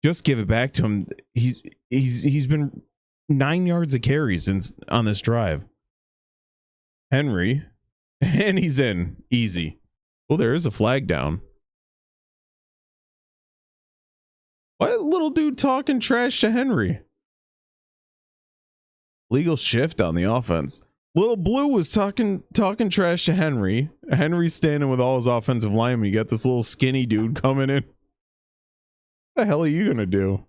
[SPEAKER 1] Just give it back to him. He's been 9 yards of carry since on this drive. Henry, and he's in. Easy. Oh, there is a flag down. Why little dude talking trash to Henry? Legal shift on the offense. Little Blue was talking trash to Henry. Henry's standing with all his offensive linemen. You got this little skinny dude coming in. What the hell are you gonna do?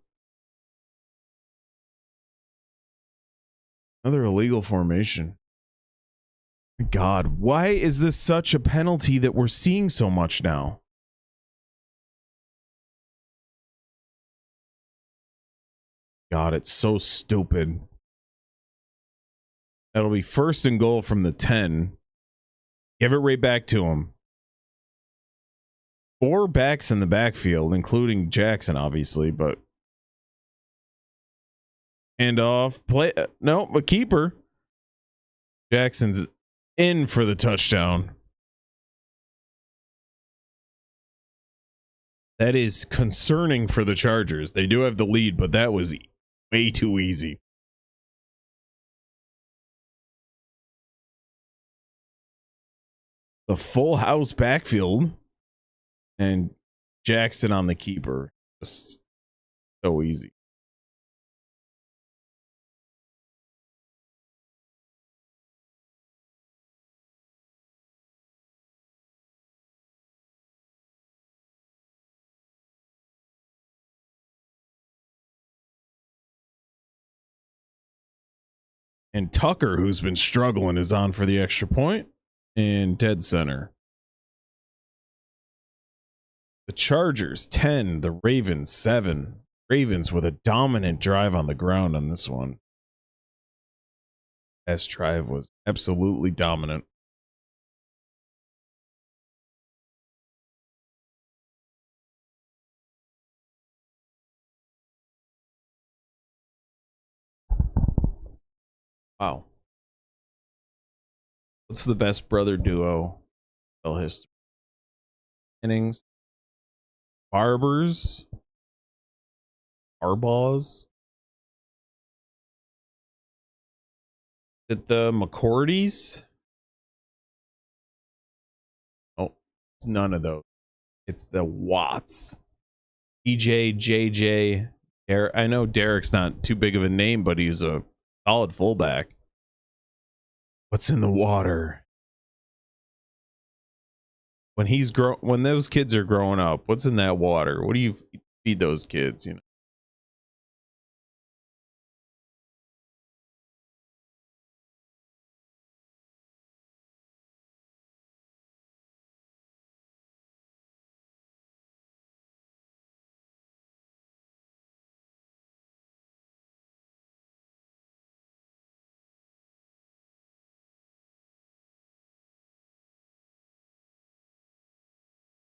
[SPEAKER 1] Another illegal formation. God, why is this such a penalty that we're seeing so much now? God, it's so stupid. That'll be 1st and goal from the 10. Give it right back to him. 4 backs in the backfield, including Jackson, obviously, but hand off, play. No, a keeper. Jackson's in for the touchdown. That is concerning for the Chargers. They do have the lead, but that was way too easy. The full house backfield and Jackson on the keeper. Just so easy. And Tucker, who's been struggling, is on for the extra point. And dead center. The Chargers 10, the Ravens 7. Ravens with a dominant drive on the ground on this one. Last drive was absolutely dominant. Wow. What's the best brother duo? Tell history. Innings. Barbers. Harbaughs. At the McCourties? Oh, it's none of those. It's the Watts. DJ, JJ. I know Derek's not too big of a name, but he's a solid fullback. What's in the water? When those kids are growing up, what's in that water? What do you feed those kids, you know?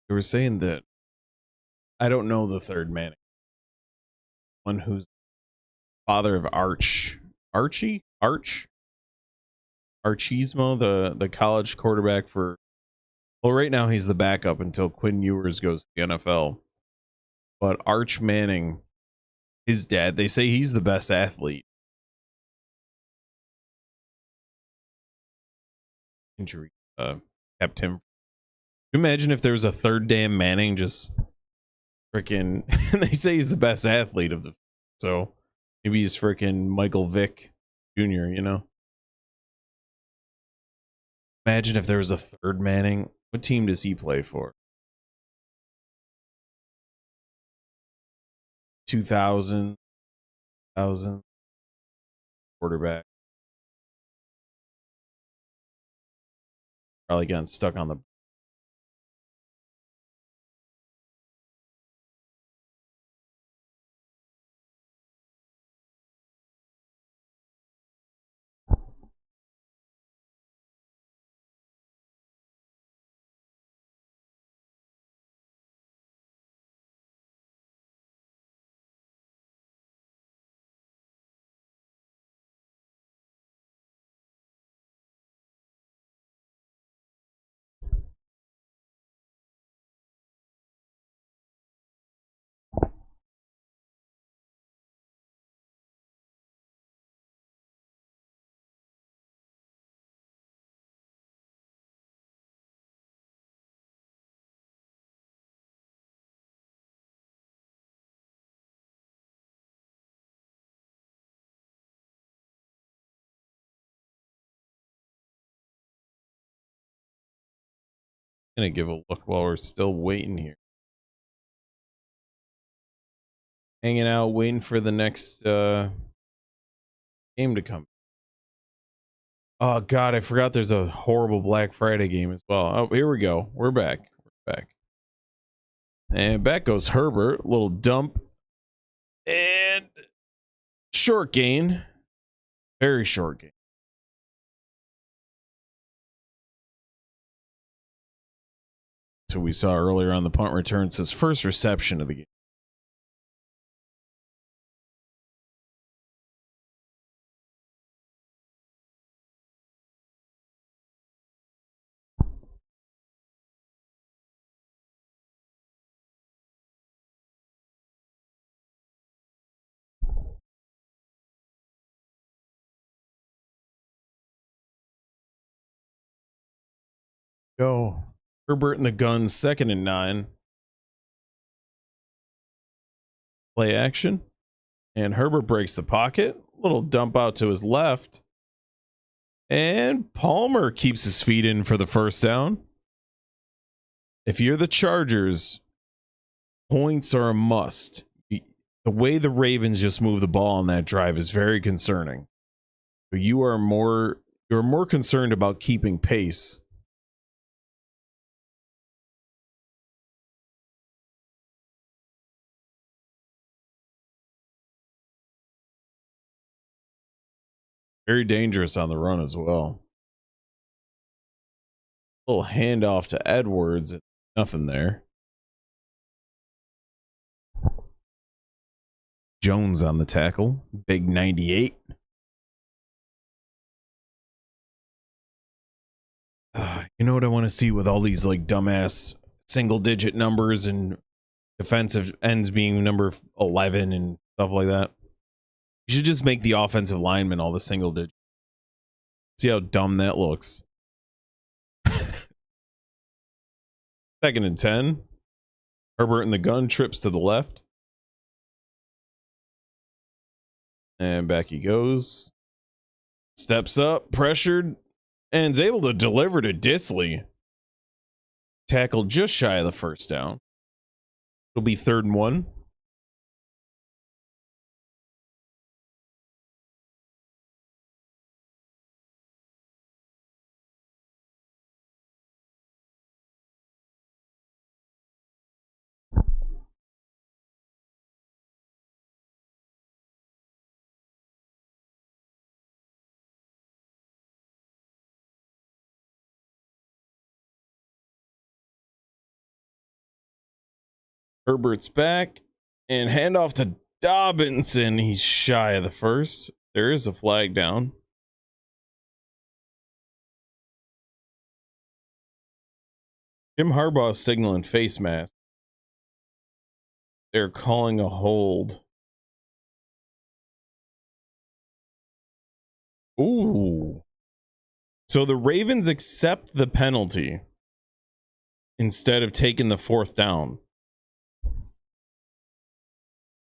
[SPEAKER 1] They were saying that I don't know the third man. One who's father of Archie? Arch? Archismo, the college quarterback for, well, right now he's the backup until Quinn Ewers goes to the NFL. But Arch Manning, his dad, they say he's the best athlete. Injury kept him. Imagine if there was a third Dan Manning, just freaking. And they say he's the best athlete of the. So maybe he's freaking Michael Vick Jr. You know. Imagine if there was a third Manning. What team does he play for? 2000 quarterback. Probably getting stuck on the. Gonna give a look while we're still waiting here. Hanging out, waiting for the next game to come. Oh God, I forgot there's a horrible Black Friday game as well. Oh, here we go. We're back. We're back. And back goes Herbert. Little dump. And short gain. Very short gain. So we saw earlier on the punt return. It's his first reception of the game. Go. Herbert in the gun, 2nd and 9. Play action. And Herbert breaks the pocket. Little dump out to his left. And Palmer keeps his feet in for the first down. If you're the Chargers, points are a must. The way the Ravens just move the ball on that drive is very concerning. So you're more concerned about keeping pace. Very dangerous on the run as well. Little handoff to Edwards. Nothing there. Jones on the tackle. Big 98. You know what I want to see with all these like dumbass single digit numbers and defensive ends being number 11 and stuff like that? You should just make the offensive linemen all the single digit. See how dumb that looks. 2nd and 10. Herbert in the gun, trips to the left. And back he goes. Steps up, pressured, and is able to deliver to Disley. Tackled just shy of the first down. It'll be 3rd and 1. Herbert's back and handoff to Dobinson. He's shy of the first. There is a flag down. Jim Harbaugh signaling face mask. They're calling a hold. Ooh. So the Ravens accept the penalty instead of taking the 4th down.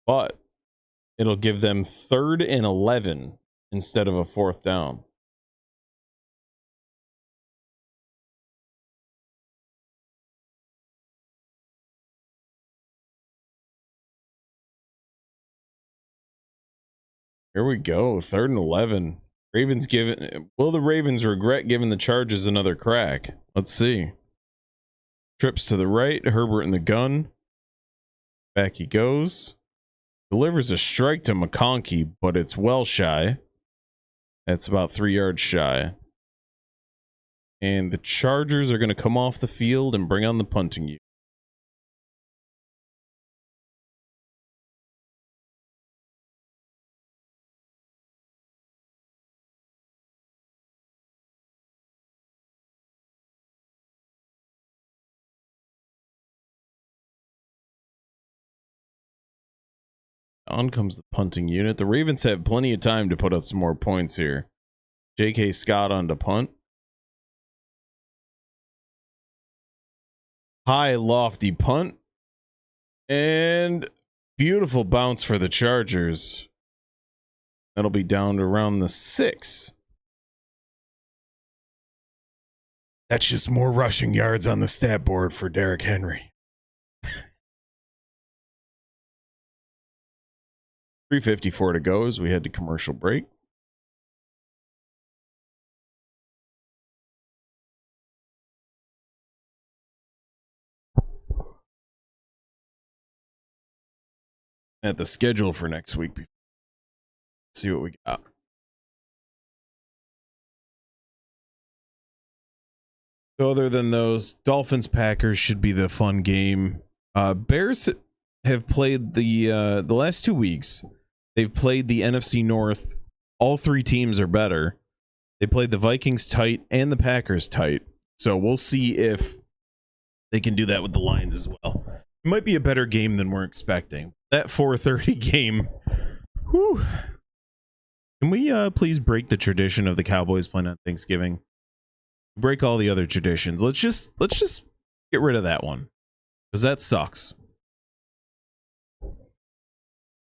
[SPEAKER 1] But it'll give them 3rd and 11 instead of a 4th down. Here we go. 3rd and 11. Ravens giving. Will the Ravens regret giving the Chargers another crack? Let's see. Trips to the right. Herbert in the gun. Back he goes. Delivers a strike to McConkey, but it's well shy. That's about 3 yards shy. And the Chargers are going to come off the field and bring on the punting unit. On comes the punting unit. The Ravens have plenty of time to put up some more points here. J.K. Scott on to punt. High, lofty punt. And beautiful bounce for the Chargers. That'll be down to around the 6. That's just more rushing yards on the stat board for Derrick Henry. 3:54 to go as we head to commercial break. At the schedule for next week. Let's see what we got. So other than those, Dolphins Packers should be the fun game. Bears have played the last 2 weeks. They've played the NFC North. All 3 teams are better. They played the Vikings tight and the Packers tight. So we'll see if they can do that with the Lions as well. It might be a better game than we're expecting. That 4:30 game. Whew. Can we please break the tradition of the Cowboys playing on Thanksgiving? Break all the other traditions. Let's just get rid of that one, because that sucks.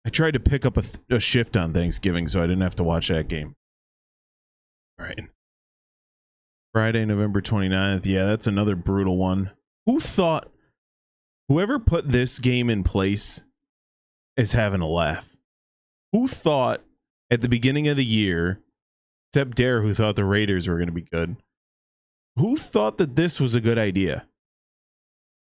[SPEAKER 1] I tried to pick up a shift on Thanksgiving so I didn't have to watch that game. All right. Friday, November 29th. Yeah, that's another brutal one. Whoever put this game in place is having a laugh. Who thought at the beginning of the year, except Dare, who thought the Raiders were going to be good, who thought that this was a good idea?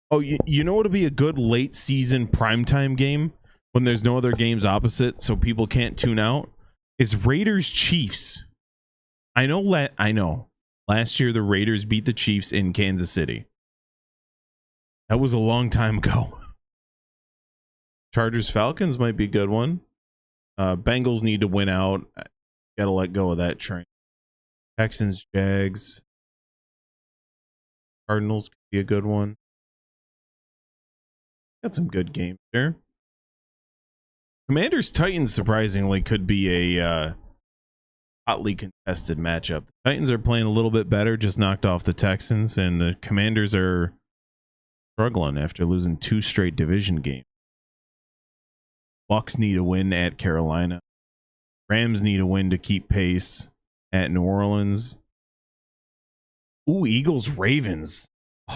[SPEAKER 1] Oh, you know what would be a good late season primetime game when there's no other games opposite so people can't tune out? Is Raiders Chiefs. I know. Last year the Raiders beat the Chiefs in Kansas City. That was a long time ago. Chargers Falcons might be a good one. Bengals need to win out. Gotta let go of that train. Texans Jags. Cardinals could be a good one. Got some good games there. Commanders Titans surprisingly could be a hotly contested matchup. The Titans are playing a little bit better, just knocked off the Texans, and the Commanders are struggling after losing 2 straight division games. Bucks need a win at Carolina. Rams need a win to keep pace at New Orleans. Ooh, Eagles Ravens.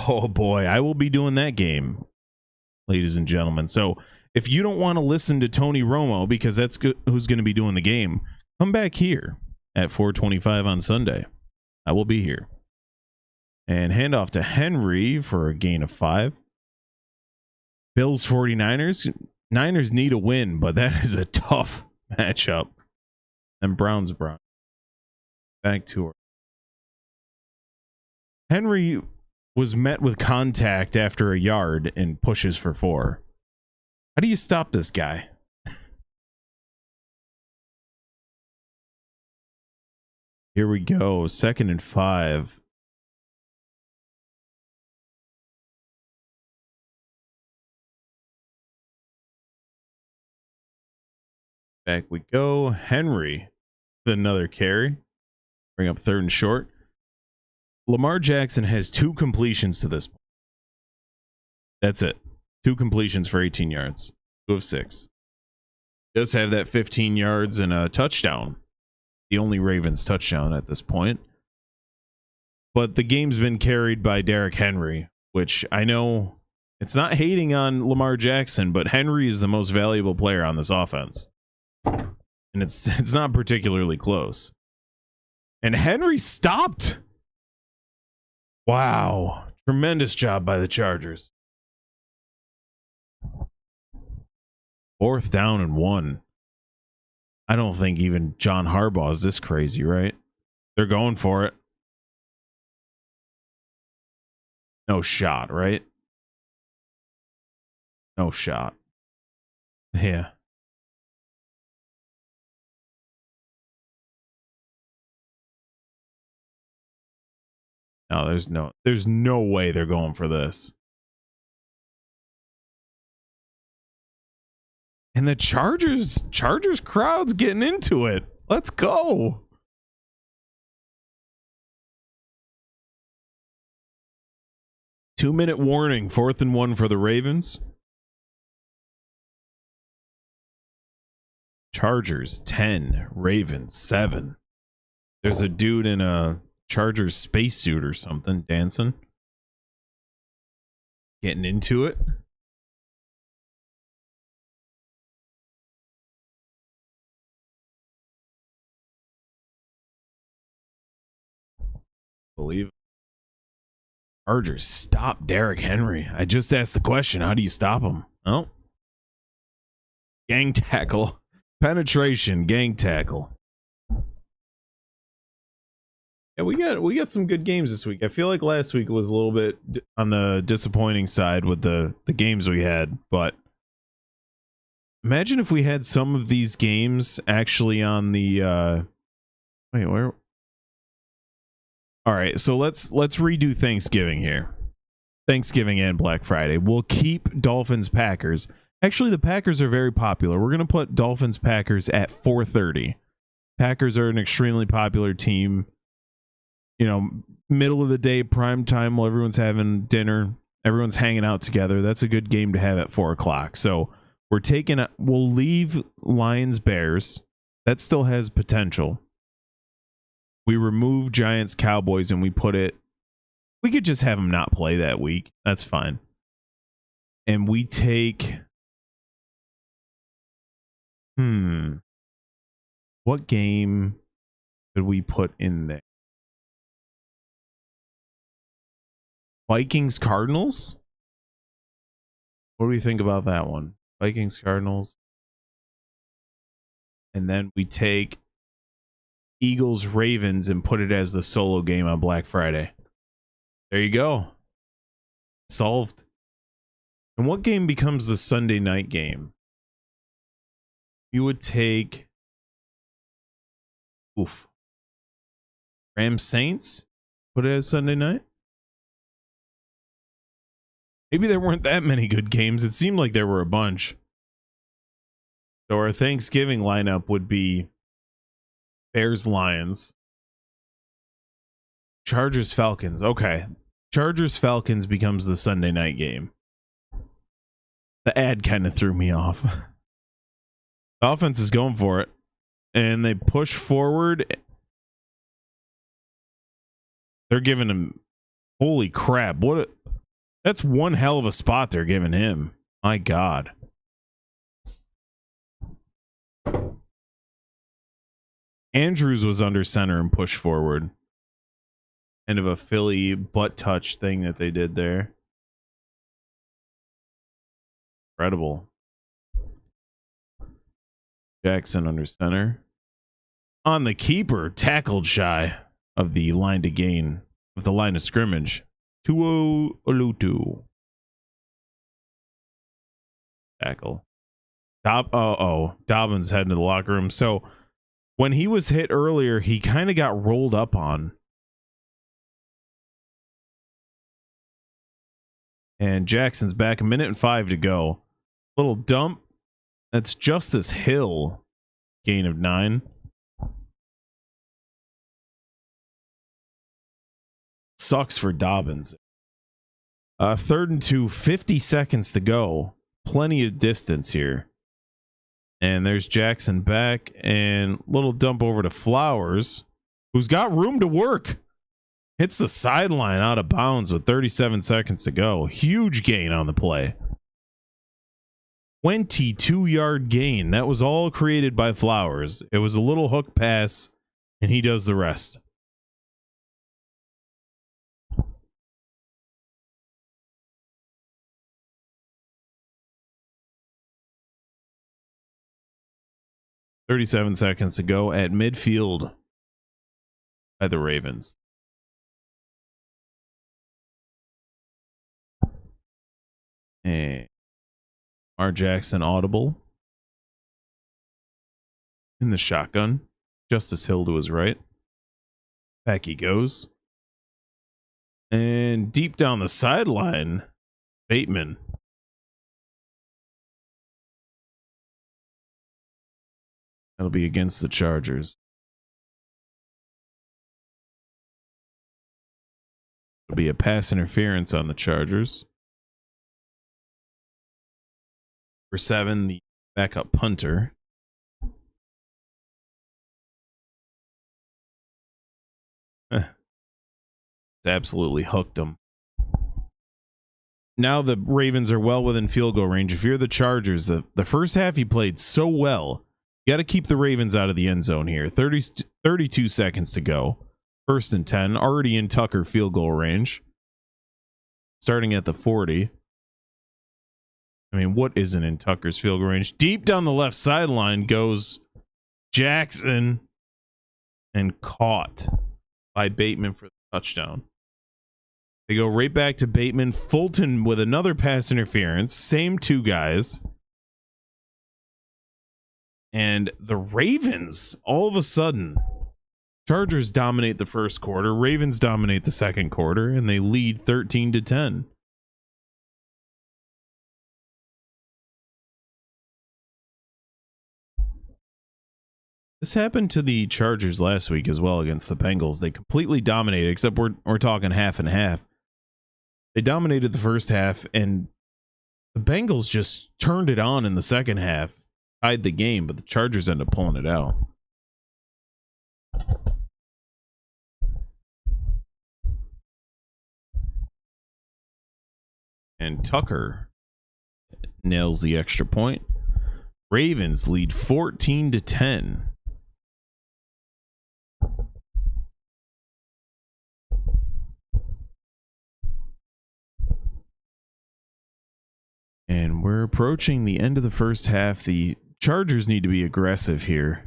[SPEAKER 1] Oh boy, I will be doing that game, ladies and gentlemen. So if you don't want to listen to Tony Romo, because that's who's going to be doing the game, come back here at 4:25 on Sunday. I will be here. And hand off to Henry for a gain of 5. Bills 49ers. Niners need a win, but that is a tough matchup. And Browns. Back to her. Henry was met with contact after a yard and pushes for 4. How do you stop this guy? Here we go. 2nd and 5. Back we go. Henry with another carry. Bring up 3rd and short. Lamar Jackson has 2 completions to this point. That's it. 2 completions for 18 yards. 2 of 6. Does have that 15 yards and a touchdown. The only Ravens touchdown at this point. But the game's been carried by Derrick Henry, which I know it's not hating on Lamar Jackson, but Henry is the most valuable player on this offense. And it's not particularly close. And Henry stopped. Wow. Tremendous job by the Chargers. 4th down and 1. I don't think even John Harbaugh is this crazy, right? They're going for it. No shot, right? No shot. Yeah. No, there's no way they're going for this. And the Chargers crowd's getting into it. Let's go. Two-minute warning, 4th and 1 for the Ravens. Chargers 10, Ravens 7. There's a dude in a Chargers spacesuit or something dancing. Getting into it. Believe it. Chargers stop Derrick Henry. I just asked the question, how do you stop him? Oh. Gang tackle. Penetration, gang tackle. Yeah, we got some good games this week. I feel like last week was a little bit on the disappointing side with the games we had, but imagine if we had some of these games actually on the wait, where? All right, so let's redo Thanksgiving here. Thanksgiving and Black Friday. We'll keep Dolphins Packers. Actually, the Packers are very popular. We're going to put Dolphins Packers at 4:30. Packers are an extremely popular team. You know, middle of the day, prime time while everyone's having dinner, everyone's hanging out together. That's a good game to have at 4 o'clock. So we'll leave Lions Bears. That still has potential. We remove Giants Cowboys and we could just have them not play that week. That's fine. And we take, what game could we put in there? Vikings Cardinals? What do we think about that one? Vikings Cardinals. And then we take Eagles Ravens and put it as the solo game on Black Friday. There you go. Solved. And what game becomes the Sunday night game? You would take Rams Saints, put it as Sunday night. Maybe there weren't that many good games. It seemed like there were a bunch. So our Thanksgiving lineup would be Bears Lions, Chargers Falcons. Okay. Chargers Falcons becomes the Sunday night game. The ad kind of threw me off. The offense is going for it. And they push forward. They're giving him, holy crap. That's one hell of a spot they're giving him. My God. Andrews was under center and pushed forward. Kind of a Philly butt touch thing that they did there. Incredible. Jackson under center. On the keeper, tackled shy of the line to gain, of the line of scrimmage. Tuo Olutu. Tackle. Dobbins heading to the locker room. So when he was hit earlier, he kind of got rolled up on. And Jackson's back, 1:05 to go. Little dump. That's Justice Hill gain of 9. Sucks for Dobbins. 3rd and 2, 50 seconds to go. Plenty of distance here. And there's Jackson back, and little dump over to Flowers, who's got room to work. Hits the sideline out of bounds with 37 seconds to go. Huge gain on the play. 22-yard gain. That was all created by Flowers. It was a little hook pass, and he does the rest. .37 seconds to go at midfield by the Ravens. And R. Jackson audible in the shotgun. Justice Hill to his right. Back he goes. And deep down the sideline, Bateman. That'll be against the Chargers. It'll be a pass interference on the Chargers. For 7, the backup punter. It's absolutely hooked him. Now the Ravens are well within field goal range. If you're the Chargers, the first half you played so well. You got to keep the Ravens out of the end zone here. 32 seconds to go. 1st and 10. Already in Tucker field goal range. Starting at the 40. I mean, what isn't in Tucker's field goal range? Deep down the left sideline goes Jackson. And caught by Bateman for the touchdown. They go right back to Bateman. Fulton with another pass interference. Same 2 guys. And the Ravens, all of a sudden, Chargers dominate the first quarter. Ravens dominate the second quarter, and they lead 13-10. This happened to the Chargers last week as well against the Bengals. They completely dominated, except we're talking half and half. They dominated the first half, and the Bengals just turned it on in the second half. Tied the game, but the Chargers end up pulling it out. And Tucker nails the extra point. Ravens lead 14-10. And we're approaching the end of the first half. The Chargers need to be aggressive here.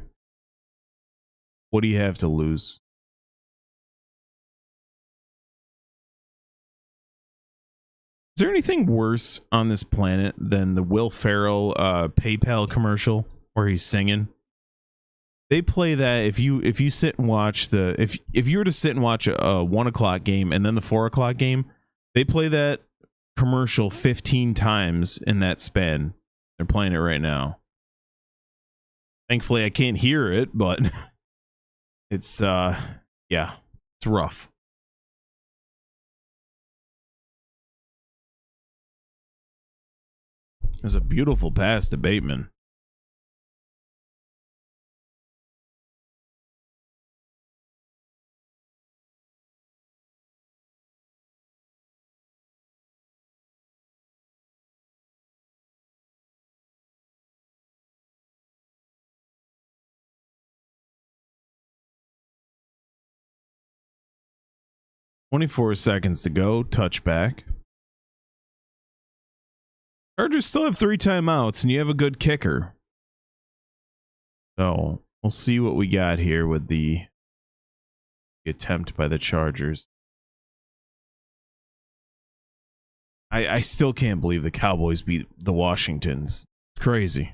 [SPEAKER 1] What do you have to lose? Is there anything worse on this planet than the Will Ferrell PayPal commercial where he's singing? They play that if you sit and watch if you were to sit and watch a 1 o'clock game and then the 4 o'clock game, they play that commercial 15 times in that span. They're playing it right now. Thankfully I can't hear it, but it's yeah, it's rough. There's a beautiful pass to Bateman. .24 seconds to go. Touchback. Chargers still have 3 timeouts, and you have a good kicker. So we'll see what we got here with the attempt by the Chargers. I still can't believe the Cowboys beat the Washingtons. It's crazy.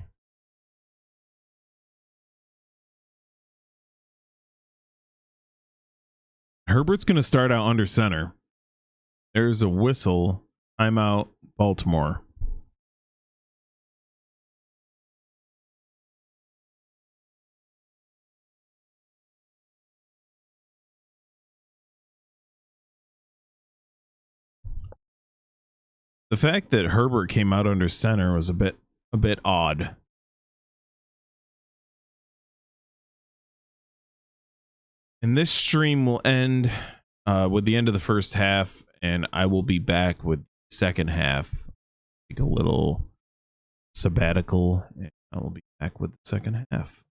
[SPEAKER 1] Herbert's going to start out under center. There's a whistle. Timeout, Baltimore. The fact that Herbert came out under center was a bit odd. And this stream will end with the end of the first half, and I will be back with second half. Take a little sabbatical, and I will be back with the second half.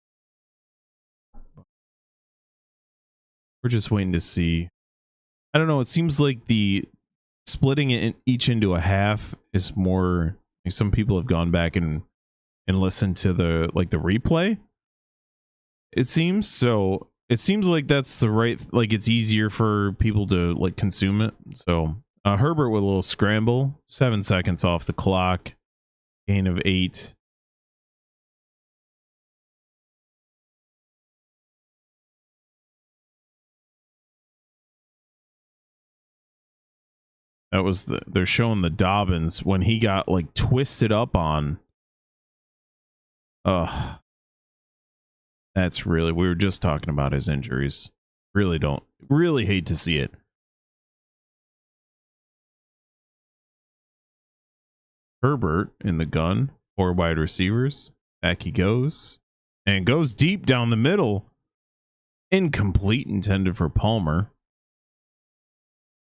[SPEAKER 1] We're just waiting to see. I don't know. It seems like the splitting it each into a half is more. Like, some people have gone back and listened to the replay. It seems so. It seems like that's the right. Like, it's easier for people to like consume it. So Herbert with a little scramble, 7 seconds off the clock, gain of 8. That was they're showing the Dobbins when he got like twisted up on. Ugh. That's really, we were just talking about his injuries. Really hate to see it. Herbert in the gun, 4 wide receivers. Back he goes. And goes deep down the middle. Incomplete, intended for Palmer.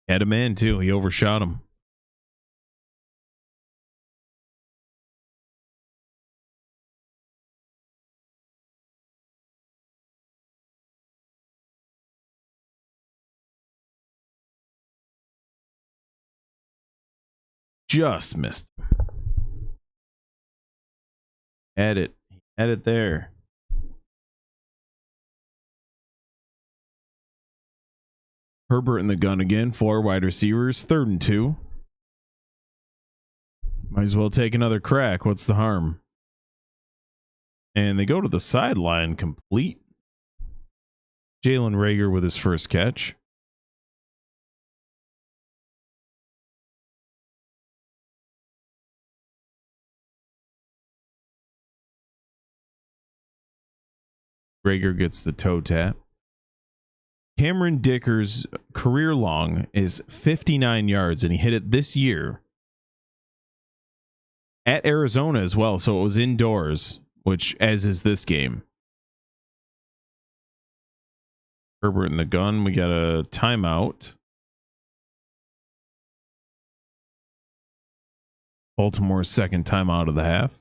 [SPEAKER 1] Had a man too. He overshot him. Just missed. Had it there. Herbert in the gun again. 4 wide receivers. 3rd and 2. Might as well take another crack. What's the harm? And they go to the sideline complete. Jalen Reagor with his first catch. Reagor gets the toe tap. Cameron Dicker's career long is 59 yards, and he hit it this year at Arizona as well. So it was indoors, which as is this game. Herbert in the gun. We got a timeout. Baltimore's second timeout of the half.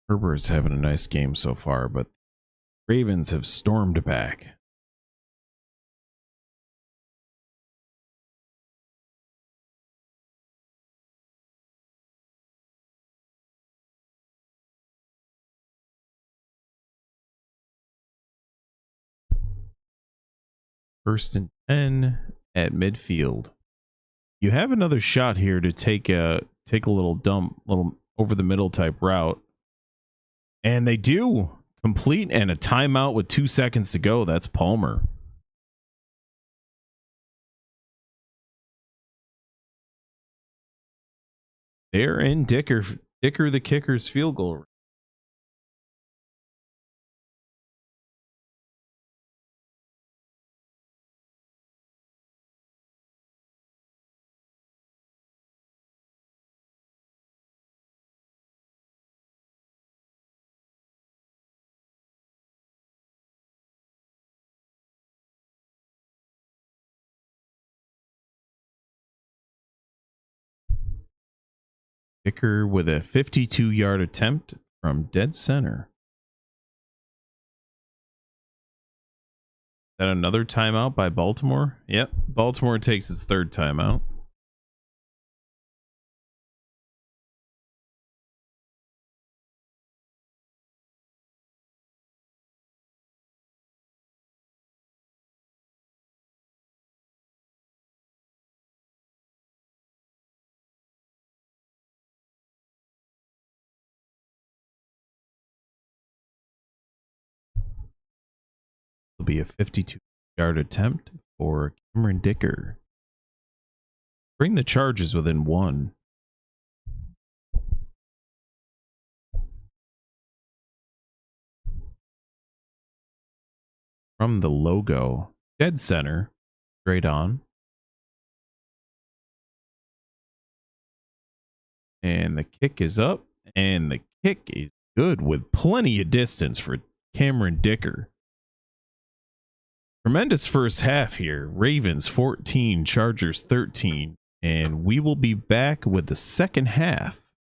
[SPEAKER 1] Herbert's having a nice game so far, but Ravens have stormed back. First and 10 at midfield. You have another shot here to take a little dump, little over the middle type route. And they do complete, and a timeout with 2 seconds to go. That's Palmer. They're in Dicker the kicker's field goal. Dicker with a 52-yard attempt from dead center. Is that another timeout by Baltimore? Yep. Baltimore takes its 3rd timeout. Will be a 52-yard attempt for Cameron Dicker. Bring the Chargers within 1. From the logo, dead center, straight on. And the kick is up, and the kick is good with plenty of distance for Cameron Dicker. Tremendous first half here. Ravens 14, Chargers 13. And we will be back with the second half